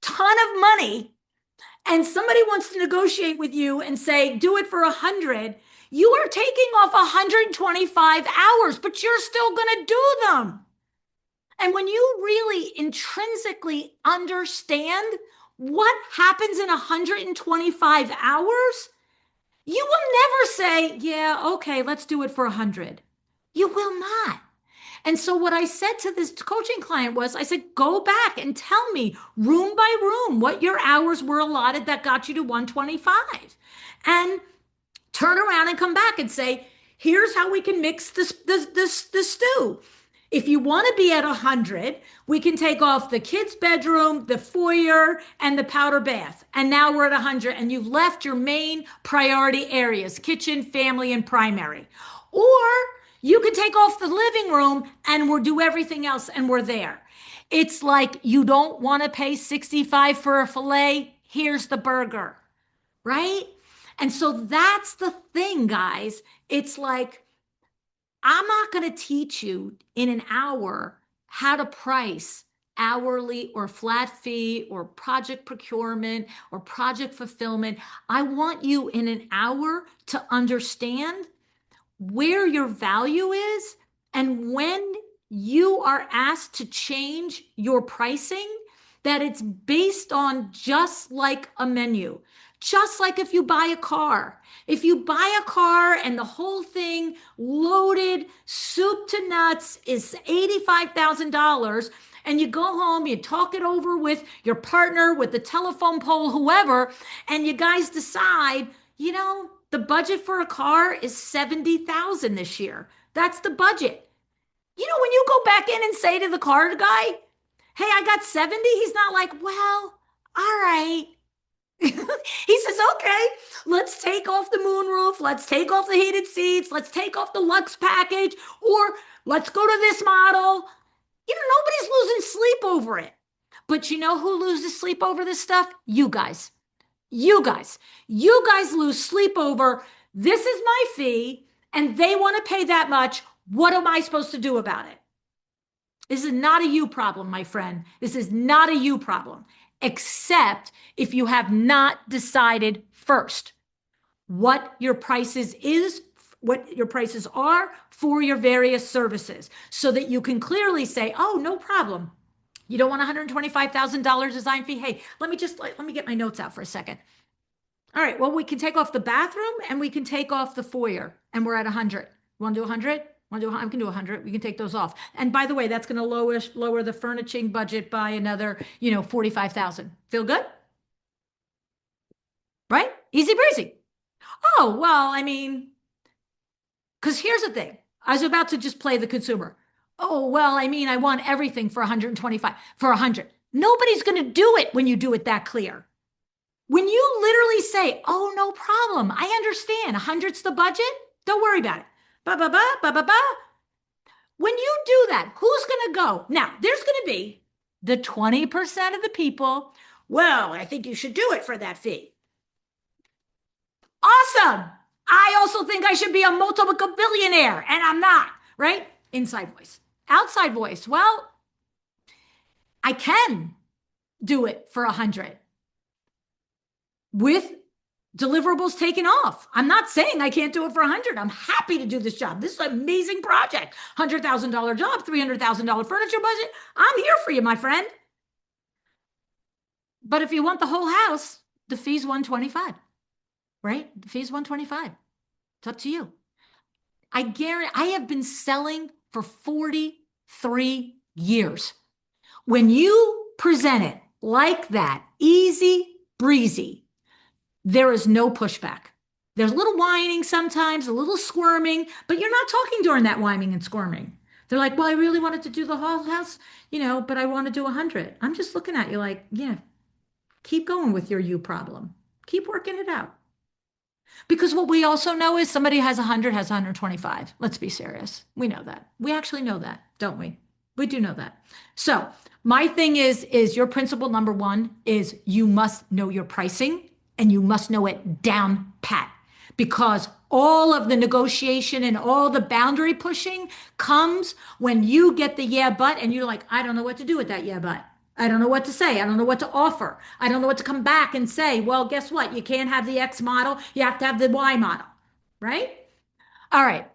ton of money, and somebody wants to negotiate with you and say, do it for 100, you are taking off 125 hours, but you're still going to do them. And when you really intrinsically understand what happens in 125 hours, you will never say, yeah, okay, let's do it for 100. You will not. And so what I said to this coaching client was, I said, go back and tell me room by room what your hours were allotted that got you to 125. And turn around and come back and say, here's how we can mix this stew. If you want to be at 100, we can take off the kids' bedroom, the foyer, and the powder bath. And now we're at 100, and you've left your main priority areas, kitchen, family, and primary. Or you can take off the living room and we'll do everything else, and we're there. It's like you don't want to pay 65 for a filet. Here's the burger, right? And so that's the thing, guys. It's like, I'm not going to teach you in an hour how to price hourly or flat fee or project procurement or project fulfillment. I want you in an hour to understand where your value is, and when you are asked to change your pricing, that it's based on just like a menu. Just like if you buy a car. If you buy a car and the whole thing loaded, soup to nuts, is $85,000, and you go home, you talk it over with your partner, with the telephone pole, whoever, and you guys decide, the budget for a car is 70,000 this year. That's the budget. When you go back in and say to the car guy, hey, I got 70, he's not like, well, all right. He says, okay, let's take off the moonroof. Let's take off the heated seats. Let's take off the Lux package, or let's go to this model. Nobody's losing sleep over it. But you know who loses sleep over this stuff? You guys. You guys lose sleep over, this is my fee, and they want to pay that much. What am I supposed to do about it? This is not a you problem, my friend. This is not a you problem, except if you have not decided first what your prices are for your various services, so that you can clearly say, oh, no problem. You don't want $125,000 design fee? Hey, let me get my notes out for a second. All right, well, we can take off the bathroom and we can take off the foyer, and we're at 100. Want to do 100? I can do 100. We can take those off. And by the way, that's going to lower the furnishing budget by another, 45,000. Feel good? Right? Easy breezy. Oh, well, I mean, because here's the thing. I was about to just play the consumer. Oh, well, I mean, I want everything for 125, for 100. Nobody's going to do it when you do it that clear. When you literally say, oh, no problem, I understand, 100's the budget, don't worry about it. Ba, ba, ba, ba, ba, ba. When you do that, who's going to go? Now, there's going to be the 20% of the people. Well, I think you should do it for that fee. Awesome. I also think I should be a multiple billionaire, and I'm not, right? Inside voice. Outside voice. Well, I can do it for 100 with deliverables taken off. I'm not saying I can't do it for 100. I'm happy to do this job. This is an amazing project. $100,000 job, $300,000 furniture budget. I'm here for you, my friend. But if you want the whole house, the fee's 125, right? The fee's 125. It's up to you. I guarantee I have been selling for 43 years. When you present it like that, easy breezy, there is no pushback. There's a little whining sometimes, a little squirming, but you're not talking during that whining and squirming. They're like, well, I really wanted to do the whole house, but I want to do 100. I'm just looking at you like, yeah, keep going with your you problem. Keep working it out. Because what we also know is somebody has 100, has 125. Let's be serious. We know that. We actually know that, don't we? We do know that. So my thing is your principle number one is you must know your pricing and you must know it down pat because all of the negotiation and all the boundary pushing comes when you get the yeah, but, and you're like, I don't know what to do with that yeah, but. I don't know what to say. I don't know what to offer. I don't know what to come back and say. Well, guess what? You can't have the X model. You have to have the Y model, right? All right.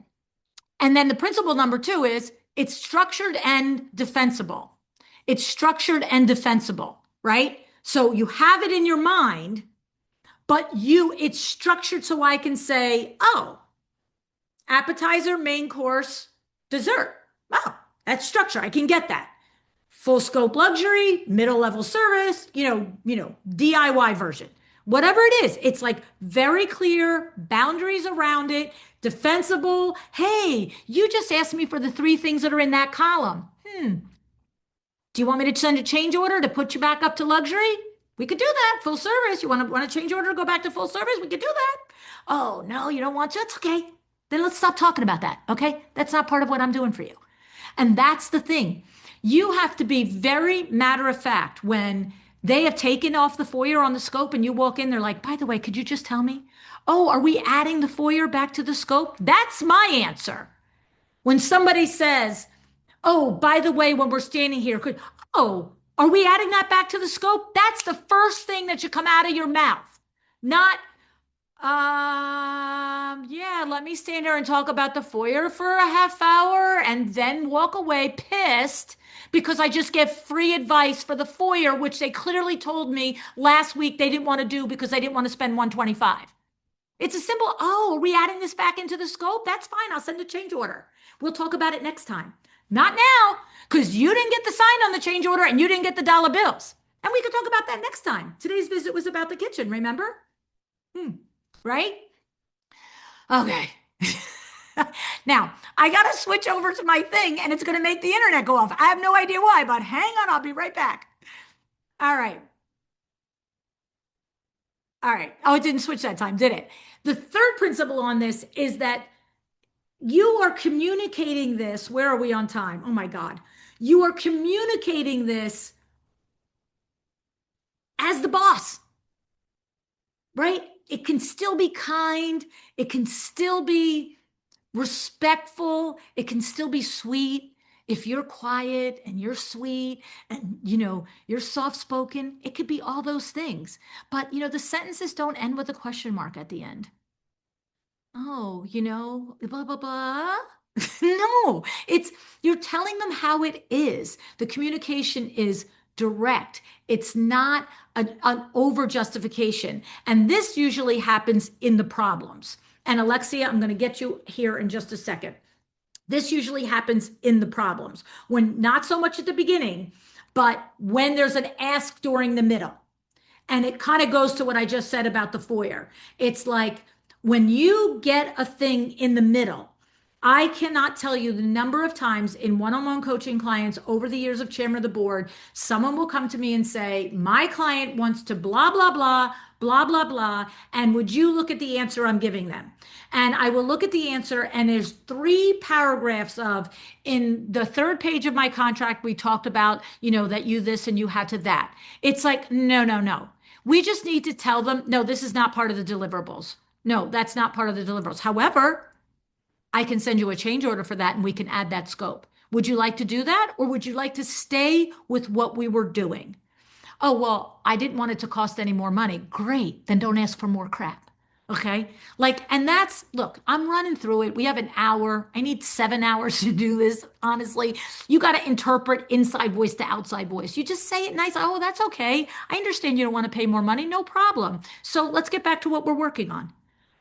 And then the principle number two is it's structured and defensible. It's structured and defensible, right? So you have it in your mind, but it's structured so I can say, oh, appetizer, main course, dessert. Oh, that's structure. I can get that. Full scope luxury, middle level service, DIY version. Whatever it is, it's like very clear boundaries around it, defensible. Hey, you just asked me for the three things that are in that column. Do you want me to send a change order to put you back up to luxury? We could do that. Full service. You want a change order to go back to full service? We could do that. Oh, no, you don't want to? It's okay. Then let's stop talking about that. Okay. That's not part of what I'm doing for you. And that's the thing. You have to be very matter of fact when they have taken off the foyer on the scope and you walk in, they're like, by the way, could you just tell me? Oh, are we adding the foyer back to the scope? That's my answer. When somebody says, oh, by the way, when we're standing here, are we adding that back to the scope? That's the first thing that should come out of your mouth. Not, yeah, let me stand here and talk about the foyer for a half hour and then walk away pissed because I just get free advice for the foyer, which they clearly told me last week they didn't want to do because they didn't want to spend 125. It's a simple, oh, are we adding this back into the scope? That's fine. I'll send a change order. We'll talk about it next time. Not now, because you didn't get the sign on the change order and you didn't get the dollar bills. And we could talk about that next time. Today's visit was about the kitchen, remember? Right? Okay. Now, I got to switch over to my thing and it's going to make the internet go off. I have no idea why, but hang on, I'll be right back. All right. All right. Oh, it didn't switch that time, did it? The third principle on this is that you are communicating this. Where are we on time? Oh my God. You are communicating this as the boss, right? It can still be kind. It can still be respectful. It can still be sweet. If you're quiet and you're sweet and you're soft spoken, it could be all those things. But the sentences don't end with a question mark at the end. Oh, blah blah blah. No, you're telling them how it is. The communication is direct. It's not an over justification. And this usually happens in the problems. And Alexia, I'm going to get you here in just a second. This usually happens in the problems when not so much at the beginning, but when there's an ask during the middle. And it kind of goes to what I just said about the foyer. It's like when you get a thing in the middle, I cannot tell you the number of times in one-on-one coaching clients over the years of chairman of the board, someone will come to me and say, my client wants to blah, blah, blah, blah, blah, blah. And would you look at the answer I'm giving them? And I will look at the answer, and there's 3 paragraphs of, in the 3rd page of my contract, we talked about, that you this and you had to that. It's like, no, no, no. We just need to tell them, no, this is not part of the deliverables. No, that's not part of the deliverables. However, I can send you a change order for that and we can add that scope. Would you like to do that? Or would you like to stay with what we were doing? Oh, well, I didn't want it to cost any more money. Great. Then don't ask for more crap. Okay. And look, I'm running through it. We have an hour. I need 7 hours to do this. Honestly, you got to interpret inside voice to outside voice. You just say it nice. Oh, that's okay. I understand you don't want to pay more money. No problem. So let's get back to what we're working on.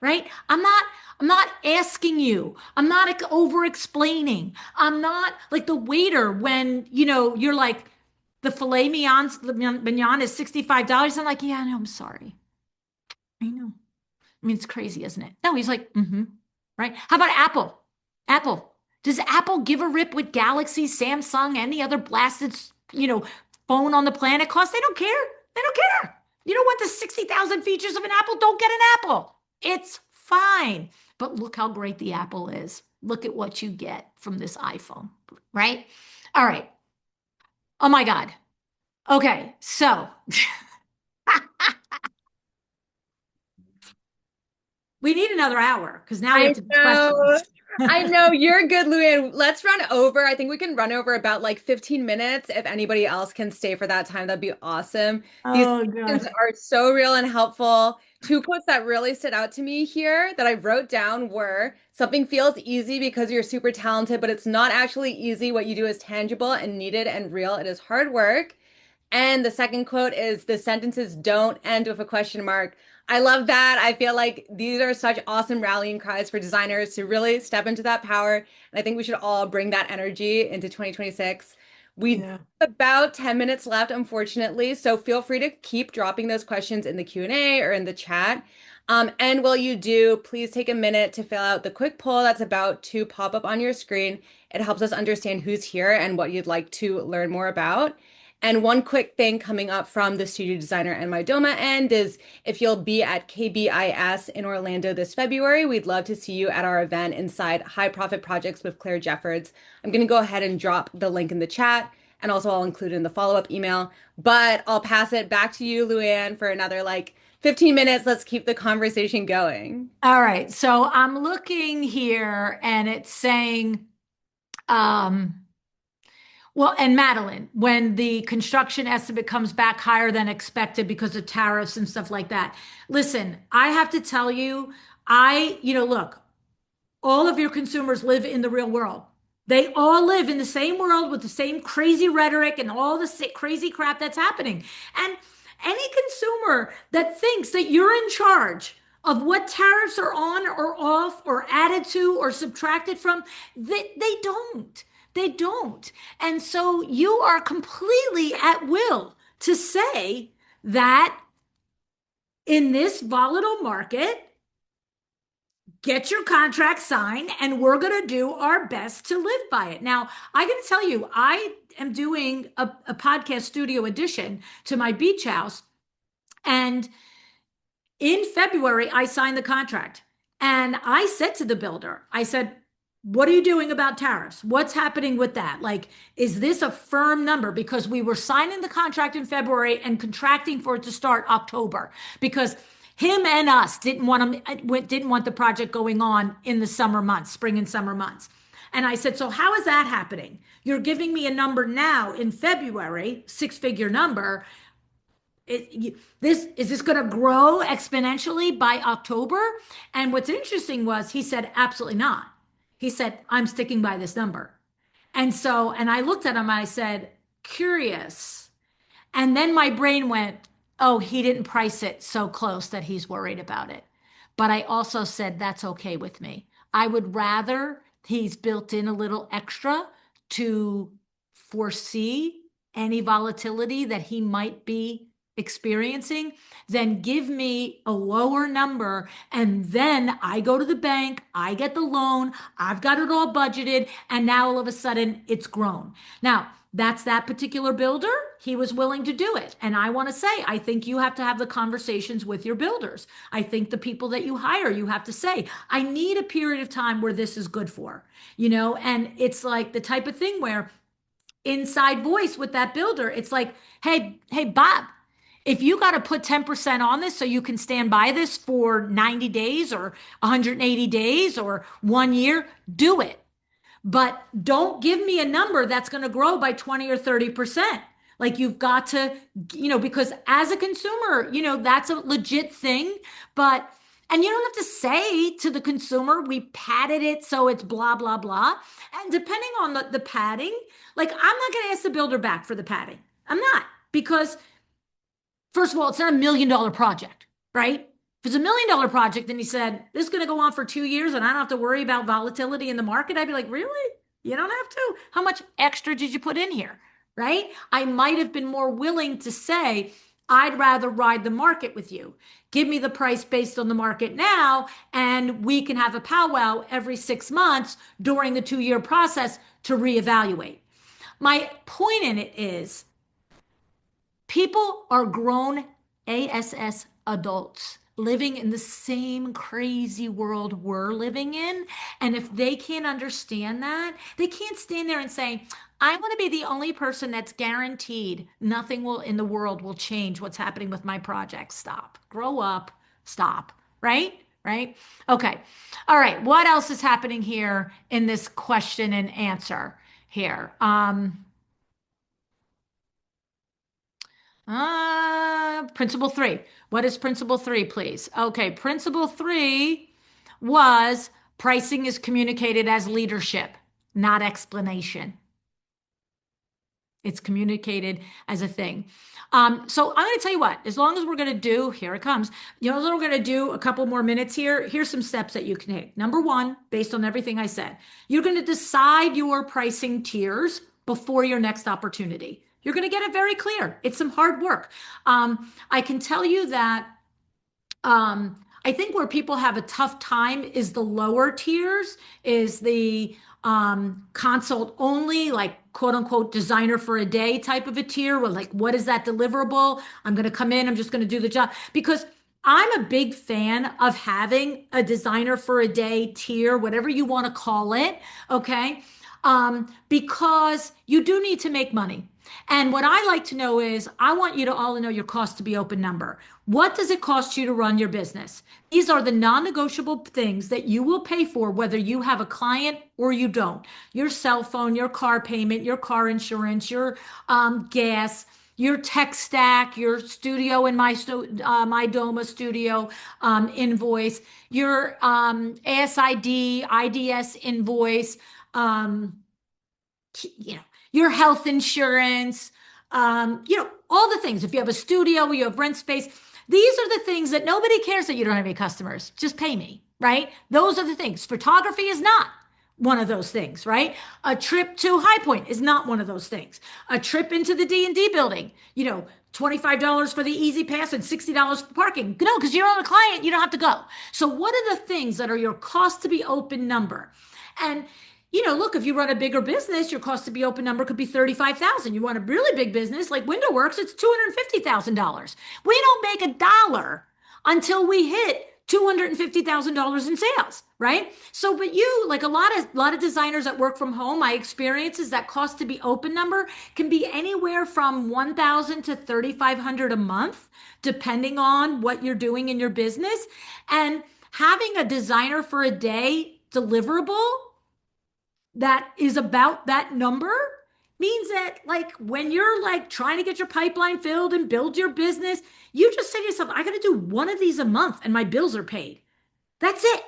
Right? I'm not asking you. I'm not like, over explaining. I'm not like the waiter when, you're like, the mignon is $65. I'm like, yeah, no, I'm sorry. I know. I mean, it's crazy, isn't it? No, he's like, mm-hmm. Right? How about Apple? Apple. Does Apple give a rip with Galaxy, Samsung, any other blasted, you know, phone on the planet costs? They don't care. They don't care. You don't want the 60,000 features of an Apple? Don't get an Apple. It's fine. But look how great the Apple is. Look at what you get from this iPhone, right? All right. Oh my God. Okay. So we need another hour because now we have I to do know. questions. I know you're good, LuAnn. Let's run over. I think we can run over about like 15 minutes. If anybody else can stay for that time, that'd be awesome. These Oh questions God. are so real and helpful. 2 quotes that really stood out to me here that I wrote down were something feels easy because you're super talented, but it's not actually easy. What you do is tangible and needed and real. It is hard work. And the second quote is the sentences don't end with a question mark. I love that. I feel like these are such awesome rallying cries for designers to really step into that power. And I think we should all bring that energy into 2026. We Yeah. have about 10 minutes left, unfortunately. So feel free to keep dropping those questions in the Q&A or in the chat. And while you do, please take a minute to fill out the quick poll that's about to pop up on your screen. It helps us understand who's here and what you'd like to learn more about. And one quick thing coming up from the studio designer and my Doma end is if you'll be at KBIS in Orlando this February, we'd love to see you at our event inside High Profit Projects with Claire Jeffords. I'm going to go ahead and drop the link in the chat, and also I'll include it in the follow-up email. But I'll pass it back to you, LuAnn, for another like 15 minutes. Let's keep the conversation going. All right. So I'm looking here and it's saying, um, well, and Madeline, when the construction estimate comes back higher than expected because of tariffs and stuff like that. Listen, I have to tell you, look, all of your consumers live in the real world. They all live in the same world with the same crazy rhetoric and all the crazy crap that's happening. And any consumer that thinks that you're in charge of what tariffs are on or off or added to or subtracted from, they don't. They don't. And so you are completely at will to say that in this volatile market, get your contract signed and we're going to do our best to live by it. Now, I got to tell you, I am doing a podcast studio addition to my beach house. And in February, I signed the contract. And I said to the builder, I said, what are you doing about tariffs? What's happening with that? Like, is this a firm number? Because we were signing the contract in February and contracting for it to start October. Because him and us didn't want the project going on in the summer months, spring and summer months. And I said, so how is that happening? You're giving me a number now in February, 6-figure number. Is this going to grow exponentially by October? And what's interesting was he said, absolutely not. He said, I'm sticking by this number. And I looked at him and I said, curious. And then my brain went, oh, he didn't price it so close that he's worried about it. But I also said, that's okay with me. I would rather he's built in a little extra to foresee any volatility that he might be experiencing, then give me a lower number. And then I go to the bank, I get the loan, I've got it all budgeted, and now all of a sudden it's grown. Now, that's that particular builder. He was willing to do it. And I want to say, I think you have to have the conversations with your builders. I think the people that you hire, you have to say, I need a period of time where this is good for, and it's like the type of thing where inside voice with that builder, it's like, hey, Bob, if you got to put 10% on this so you can stand by this for 90 days or 180 days or 1 year, do it. But don't give me a number that's going to grow by 20 or 30%. Like you've got to, because as a consumer, that's a legit thing. But, and you don't have to say to the consumer, we padded it so it's blah, blah, blah. And depending on the padding, like I'm not going to ask the builder back for the padding. I'm not, because first of all, it's not $1 million project, right? If it's $1 million project and he said, this is going to go on for 2 years and I don't have to worry about volatility in the market, I'd be like, really? You don't have to? How much extra did you put in here? Right? I might have been more willing to say, I'd rather ride the market with you. Give me the price based on the market now, and we can have a powwow every 6 months during the 2 year process to reevaluate. My point in it is people are grown ASS adults living in the same crazy world we're living in. And if they can't understand that, they can't stand there and say, I want to be the only person that's guaranteed nothing will in the world will change what's happening with my project. Stop. Grow up. Stop. Right? Right? Okay. All right. What else is happening here in this question and answer here? Principle three. What is principle three, please? Okay, principle three was pricing is communicated as leadership, not explanation. It's communicated as a thing. So I'm going to tell you what, as long as we're going to do, here it comes, as long as we're going to do a couple more minutes here, here's some steps that you can take. Number one, based on everything I said, you're going to decide your pricing tiers before your next opportunity. You're going to get it very clear. It's some hard work. I can tell you that I think where people have a tough time is the lower tiers, is the consult only, like quote unquote designer for a day type of a tier. Where like, what is that deliverable? I'm going to come in, I'm just going to do the job. Because I'm a big fan of having a designer for a day tier, whatever you want to call it. Okay. Because you do need to make money. And what I like to know is I want you to all know your cost to be open number. What does it cost you to run your business? These are the non-negotiable things that you will pay for whether you have a client or you don't. Your cell phone, your car payment, your car insurance, your gas, your tech stack, your studio in my Doma studio invoice, your ASID, IDS invoice, you know, your health insurance, all the things. If you have a studio, you have rent space. These are the things that nobody cares that you don't have any customers. Just pay me, right? Those are the things. Photography is not one of those things, right? A trip to High Point is not one of those things. A trip into the D&D building, $25 for the easy pass and $60 for parking. No, because you're on a client, you don't have to go. So what are the things that are your cost to be open number? And look, if you run a bigger business, your cost to be open number could be $35,000. You want a really big business like WindowWorks, it's $250,000. We don't make a dollar until we hit $250,000 in sales, right? So, but like a lot of designers that work from home, my experience is that cost to be open number can be anywhere from $1,000 to $3,500 a month, depending on what you're doing in your business. And having a designer for a day deliverable that is about that number means that like when you're like trying to get your pipeline filled and build your business, you just say to yourself, I got to do one of these a month and my bills are paid. That's it,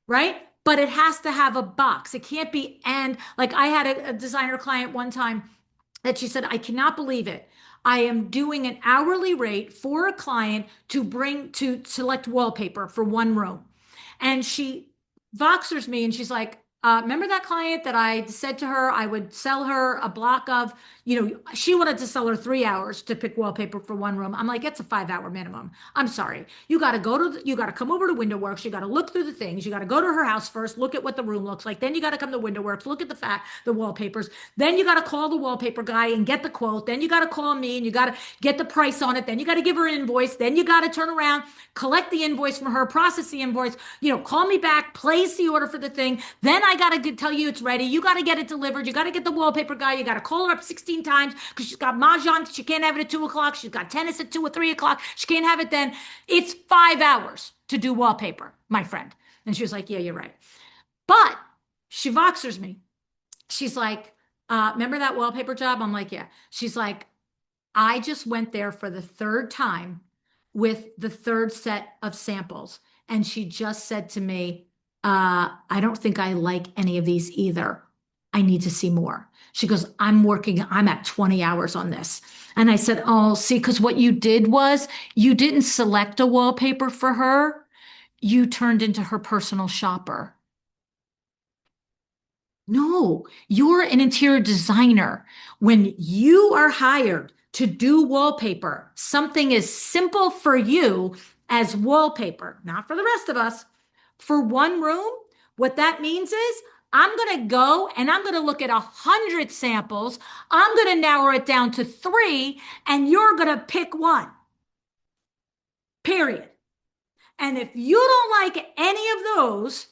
right? But it has to have a box. It can't be, and like I had a designer client one time that she said, I cannot believe it. I am doing an hourly rate for a client to select wallpaper for one room. And she Voxers me and she's like, remember that client that I said to her I would sell her a block of, she wanted to sell her 3 hours to pick wallpaper for one room. I'm like, it's a 5 hour minimum. I'm sorry. You got to come over to WindowWorks. You got to look through the things. You got to go to her house first, look at what the room looks like. Then you got to come to WindowWorks, look at the wallpapers. Then you got to call the wallpaper guy and get the quote. Then you got to call me and you got to get the price on it. Then you got to give her an invoice. Then you got to turn around, collect the invoice from her, process the invoice, call me back, place the order for the thing. Then I got to tell you it's ready. You got to get it delivered. You got to get the wallpaper guy. You got to call her up 16 times because she's got mahjong. She can't have it at 2 o'clock. She's got tennis at 2 or 3 o'clock. She can't have it then. It's 5 hours to do wallpaper, my friend. And she was like, yeah, you're right. But she Voxers me. She's like, remember that wallpaper job? I'm like, yeah. She's like, I just went there for the third time with the third set of samples. And she just said to me, I don't think I like any of these either. I need to see more. She goes, I'm at 20 hours on this. And I said, oh, see, because what you did was you didn't select a wallpaper for her. You turned into her personal shopper. No, you're an interior designer. When you are hired to do wallpaper, something as simple for you as wallpaper, not for the rest of us, for one room, what that means is I'm going to go and I'm going to look at 100 samples. I'm going to narrow it down to 3, and you're going to pick one, period. And if you don't like any of those,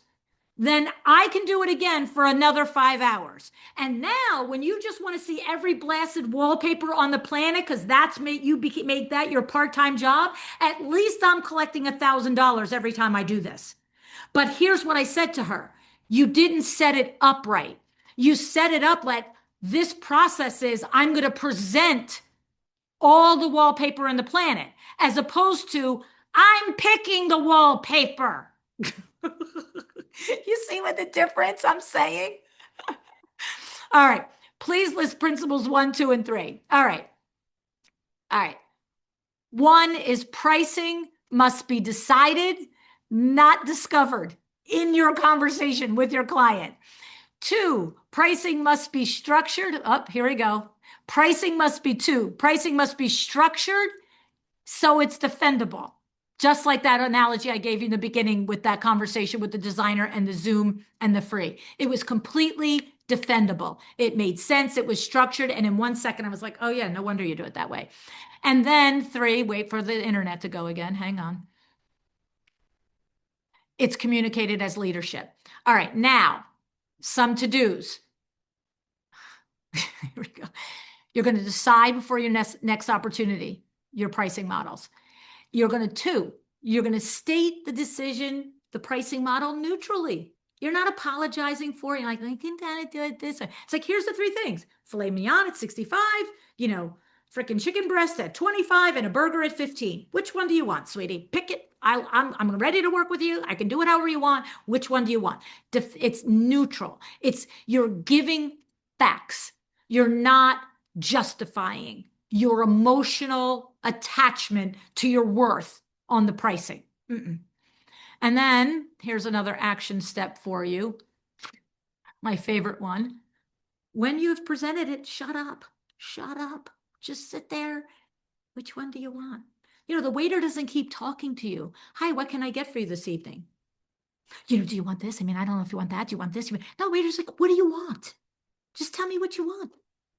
then I can do it again for another 5 hours. And now, when you just want to see every blasted wallpaper on the planet, because that's made that your part-time job, at least I'm collecting $1,000 every time I do this. But here's what I said to her. You didn't set it up right. You set it up like this process is I'm going to present all the wallpaper on the planet, as opposed to I'm picking the wallpaper. You see what the difference I'm saying? All right. Please list principles 1, 2, and 3. All right. All right. 1 is pricing must be decided, not discovered in your conversation with your client. 2, pricing must be structured. Here we go. Pricing must be structured so it's defendable. Just like that analogy I gave you in the beginning with that conversation with the designer and the Zoom and the free. It was completely defendable. It made sense. It was structured. And in 1 second, I was like, oh yeah, no wonder you do it that way. And then 3, wait for the internet to go again. Hang on. It's communicated as leadership. All right, now, some to-dos. Here we go. You're going to decide before your next opportunity, your pricing models. You're going to state the decision, the pricing model neutrally. You're not apologizing for it. You're like, I didn't do it this way. It's like, here's the 3 things. Filet mignon at 65, freaking chicken breast at 25 and a burger at 15. Which one do you want, sweetie? Pick it. I'm ready to work with you. I can do it however you want. Which one do you want? It's neutral. You're giving facts. You're not justifying your emotional attachment to your worth on the pricing. And then here's another action step for you. My favorite one. When you've presented it, shut up. Shut up. Just sit there. Which one do you want? The waiter doesn't keep talking to you. Hi, what can I get for you this evening? Do you want this? I mean, I don't know if you want that. Do you want this? No, waiter's like, what do you want? Just tell me what you want.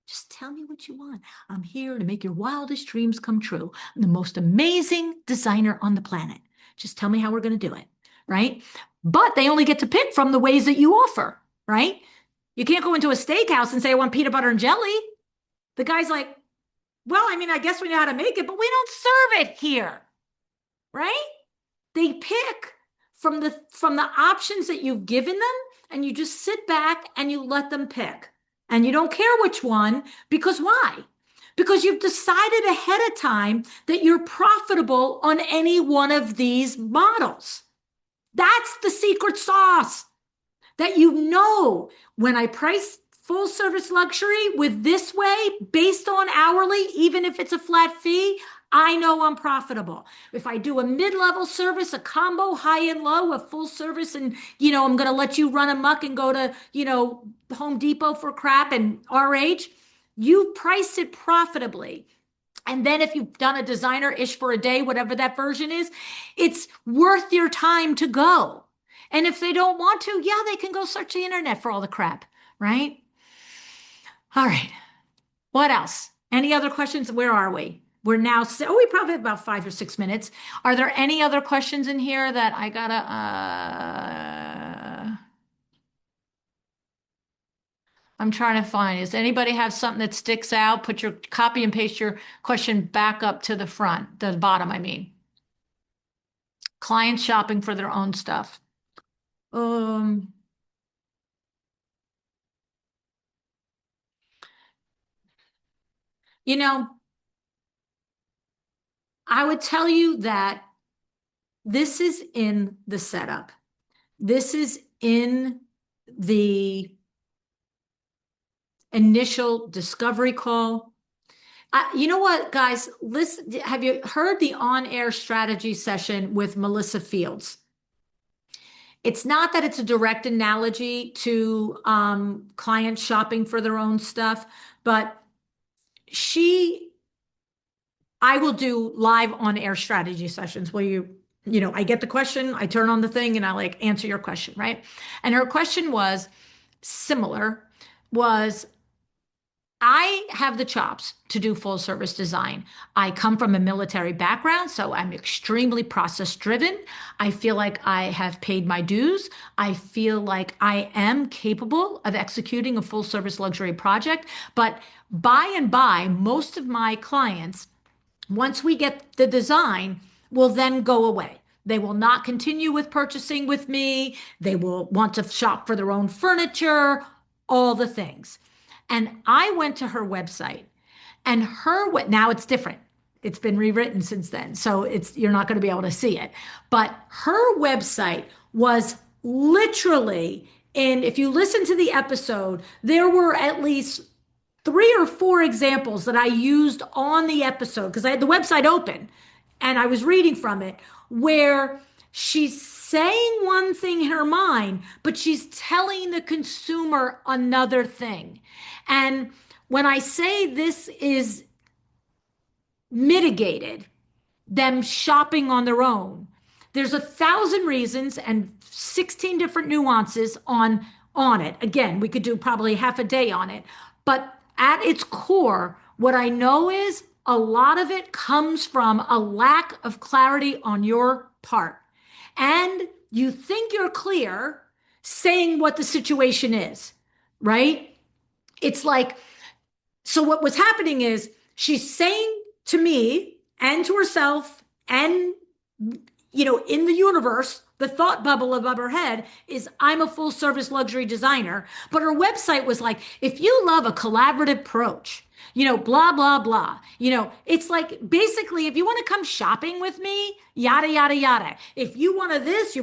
Just tell me what you want. I'm here to make your wildest dreams come true. I'm the most amazing designer on the planet. Just tell me how we're going to do it, right? But they only get to pick from the ways that you offer, right? You can't go into a steakhouse and say, I want peanut butter and jelly. The guy's like, well, I mean, I guess we know how to make it, but we don't serve it here, right? They pick from the options that you've given them, and you just sit back and you let them pick. And you don't care which one, because why? Because you've decided ahead of time that you're profitable on any one of these models. That's the secret sauce. That when I price full service luxury with this way, based on hourly, even if it's a flat fee, I know I'm profitable. If I do a mid-level service, a combo, high and low, a full service, and, I'm going to let you run amok and go to, Home Depot for crap and RH, you've priced it profitably. And then if you've done a designer-ish for a day, whatever that version is, it's worth your time to go. And if they don't want to, yeah, they can go search the internet for all the crap, right? All right. What else? Any other questions? Where are we? We're now, we probably have about 5 or 6 minutes. Are there any other questions in here that I gotta, I'm trying to find. Does anybody have something that sticks out? Put your copy and paste your question back up to the front, the bottom, I mean. Clients shopping for their own stuff. Um, you know, I would tell you that this is in the setup. This is in the initial discovery call. You know what, guys? Listen, have you heard the on-air strategy session with Melissa Fields? It's not that it's a direct analogy to clients shopping for their own stuff, but she, I will do live on-air strategy sessions where I get the question, I turn on the thing, and I like answer your question, right? And her question was similar, was I have the chops to do full service design. I come from a military background, so I'm extremely process driven. I feel like I have paid my dues. I feel like I am capable of executing a full service luxury project. But by and by, most of my clients, once we get the design, will then go away. They will not continue with purchasing with me. They will want to shop for their own furniture, all the things. And I went to her website and now it's different. It's been rewritten since then. So you're not going to be able to see it. But her website was literally if you listen to the episode, there were at least 3 or 4 examples that I used on the episode because I had the website open and I was reading from it where she's saying one thing in her mind, but she's telling the consumer another thing. And when I say this is mitigated, them shopping on their own, there's 1,000 reasons and 16 different nuances on it. Again, we could do probably half a day on it, but at its core, what I know is a lot of it comes from a lack of clarity on your part. And you think you're clear saying what the situation is, right? It's like, so what was happening is she's saying to me and to herself and, in the universe, the thought bubble above her head is I'm a full service luxury designer. But her website was like, if you love a collaborative approach, blah, blah, blah. It's like basically, if you want to come shopping with me, yada, yada, yada. If you want to this,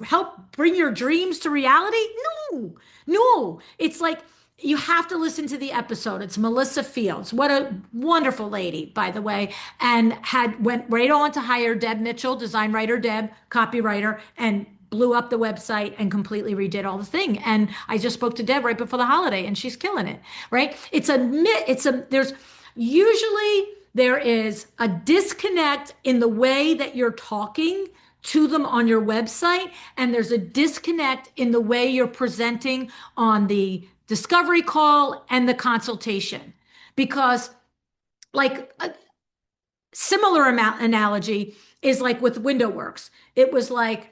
help bring your dreams to reality. No. It's like, you have to listen to the episode. It's Melissa Fields. What a wonderful lady, by the way, and went right on to hire Deb Mitchell, design writer Deb, copywriter, and blew up the website and completely redid all the thing. And I just spoke to Deb right before the holiday, and she's killing it. Right? There is a disconnect in the way that you're talking to them on your website, and there's a disconnect in the way you're presenting on the discovery call and the consultation. Because like a similar analogy is like with WindowWorks. It was like,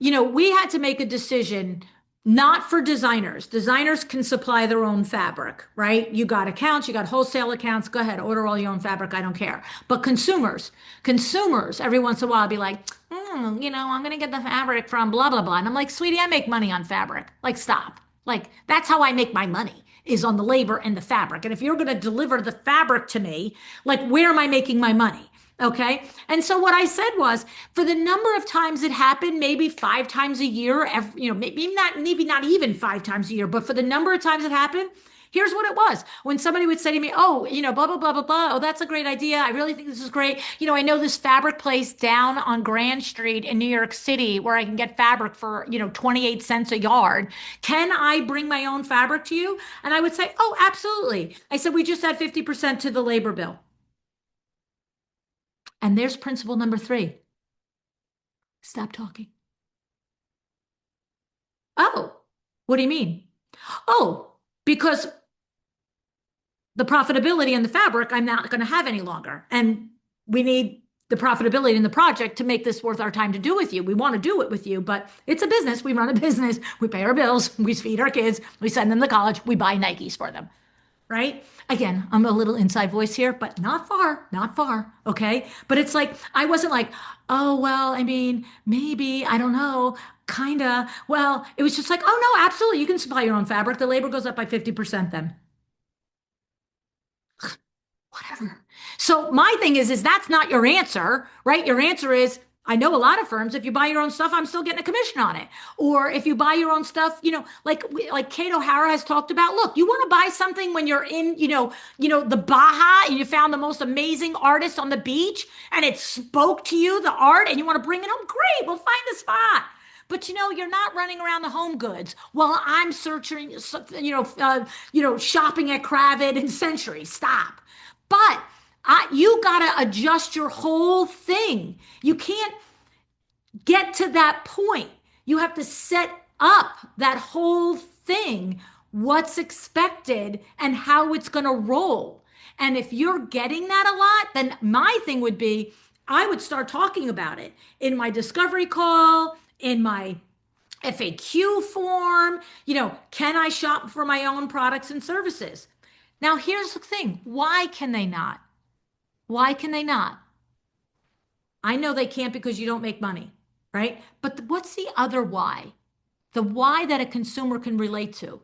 we had to make a decision not for designers. Designers can supply their own fabric, right? You got accounts, you got wholesale accounts. Go ahead, order all your own fabric. I don't care. But consumers, every once in a while, be like, I'm going to get the fabric from blah, blah, blah. And I'm like, sweetie, I make money on fabric. Like, stop. Like, that's how I make my money is on the labor and the fabric. And if you're going to deliver the fabric to me, like, where am I making my money? Okay. And so what I said was, for the number of times it happened, maybe 5 times a year, maybe not even 5 times a year, but for the number of times it happened, Here's what it was. When somebody would say to me, oh, blah, blah, blah, blah, blah. Oh, that's a great idea. I really think this is great. I know this fabric place down on Grand Street in New York City where I can get fabric for, 28 cents a yard. Can I bring my own fabric to you? And I would say, oh, absolutely. I said, we just add 50% to the labor bill. And there's principle number 3. Stop talking. Oh, what do you mean? Oh, because the profitability in the fabric, I'm not going to have any longer. And we need the profitability in the project to make this worth our time to do with you. We want to do it with you, but it's a business. We run a business. We pay our bills. We feed our kids. We send them to college. We buy Nikes for them. Right? Again, I'm a little inside voice here, but not far, not far. Okay. But it's like, I wasn't like, oh, well, I mean, maybe, I don't know, kinda. Well, it was just like, oh, no, absolutely. You can supply your own fabric. The labor goes up by 50% then. Whatever. So my thing is that's not your answer, right? Your answer is, I know a lot of firms, if you buy your own stuff, I'm still getting a commission on it. Or if you buy your own stuff, like Kate O'Hara has talked about, look, you want to buy something when you're in, the Baja and you found the most amazing artist on the beach and it spoke to you, the art, and you want to bring it home, great, we'll find a spot. But you're not running around the home goods while I'm searching, shopping at Cravid and Century. Stop. But you got to adjust your whole thing. You can't get to that point. You have to set up that whole thing, what's expected and how it's going to roll. And if you're getting that a lot, then my thing would be I would start talking about it in my discovery call, in my FAQ form. Can I shop for my own products and services? Now, here's the thing. Why can they not? Why can they not? I know they can't because you don't make money, right? But what's the other why? The why that a consumer can relate to.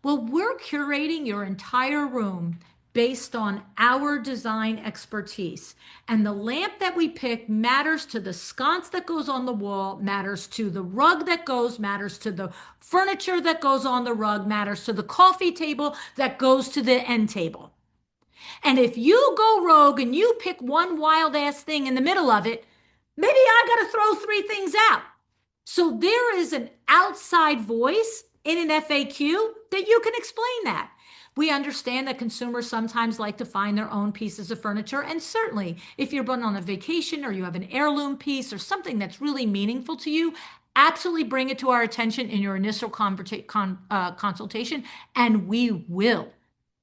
Well, we're curating your entire room based on our design expertise. And the lamp that we pick matters to the sconce that goes on the wall, matters to the rug that goes, matters to the furniture that goes on the rug, matters to the coffee table that goes to the end table. And if you go rogue and you pick one wild ass thing in the middle of it, maybe I got to throw 3 things out. So there is an outside voice in an FAQ that you can explain that. We understand that consumers sometimes like to find their own pieces of furniture. And certainly, if you're going on a vacation or you have an heirloom piece or something that's really meaningful to you, absolutely bring it to our attention in your initial consultation, and we will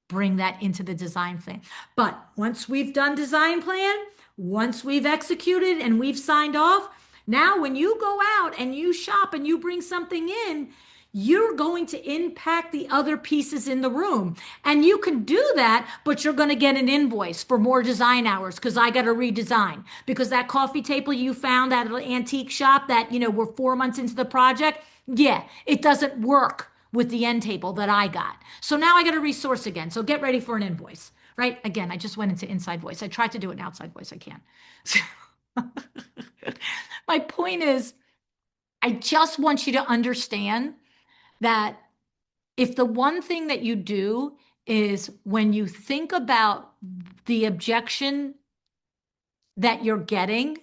bring that into the design plan. But once we've done design plan, once we've executed and we've signed off, now when you go out and you shop and you bring something in, you're going to impact the other pieces in the room. And you can do that, but you're going to get an invoice for more design hours because I got to redesign. Because that coffee table you found at an antique shop that, we're 4 months into the project, yeah, it doesn't work with the end table that I got. So now I got to resource again. So get ready for an invoice, right? Again, I just went into inside voice. I tried to do it in outside voice. I can't. My point is, I just want you to understand that if the one thing that you do is when you think about the objection that you're getting,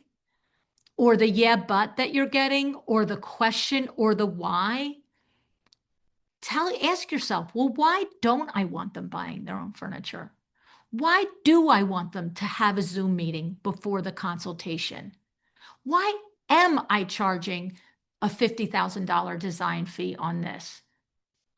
or the yeah, but that you're getting, or the question or the why, ask yourself, well, why don't I want them buying their own furniture? Why do I want them to have a Zoom meeting before the consultation? Why am I charging a $50,000 design fee on this?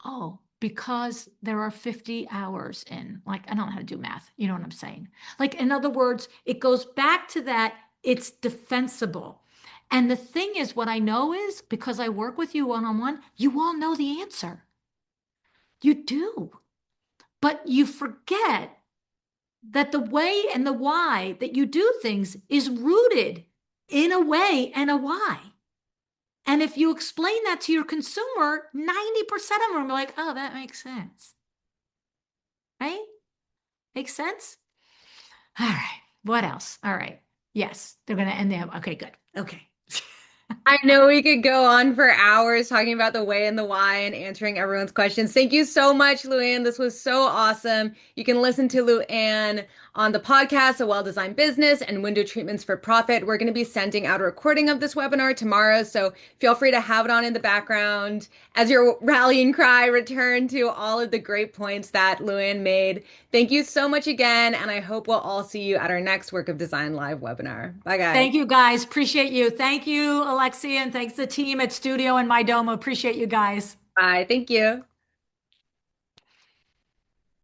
Oh, because there are 50 hours in. Like, I don't know how to do math. You know what I'm saying? Like, in other words, it goes back to that it's defensible. And the thing is, what I know is because I work with you one-on-one, you all know the answer. You do. But you forget that the way and the why that you do things is rooted in a way and a why. And if you explain that to your consumer, 90% of them are like, oh, that makes sense. Right? Makes sense? All right. What else? All right. Yes, they're going to end there. Okay, good. Okay. I know we could go on for hours talking about the way and the why and answering everyone's questions. Thank you so much, LuAnn. This was so awesome. You can listen to LuAnn on the podcast, A Well-Designed Business and Window Treatments for Profit. We're going to be sending out a recording of this webinar tomorrow, so feel free to have it on in the background as your rallying cry. Return to all of the great points that LuAnn made. Thank you so much again, and I hope we'll all see you at our next Work of Design Live webinar. Bye, guys. Thank you guys. Appreciate you. Thank you, Alexia, and thanks the team at Studio and My Domo. Appreciate you guys. Bye. Thank you.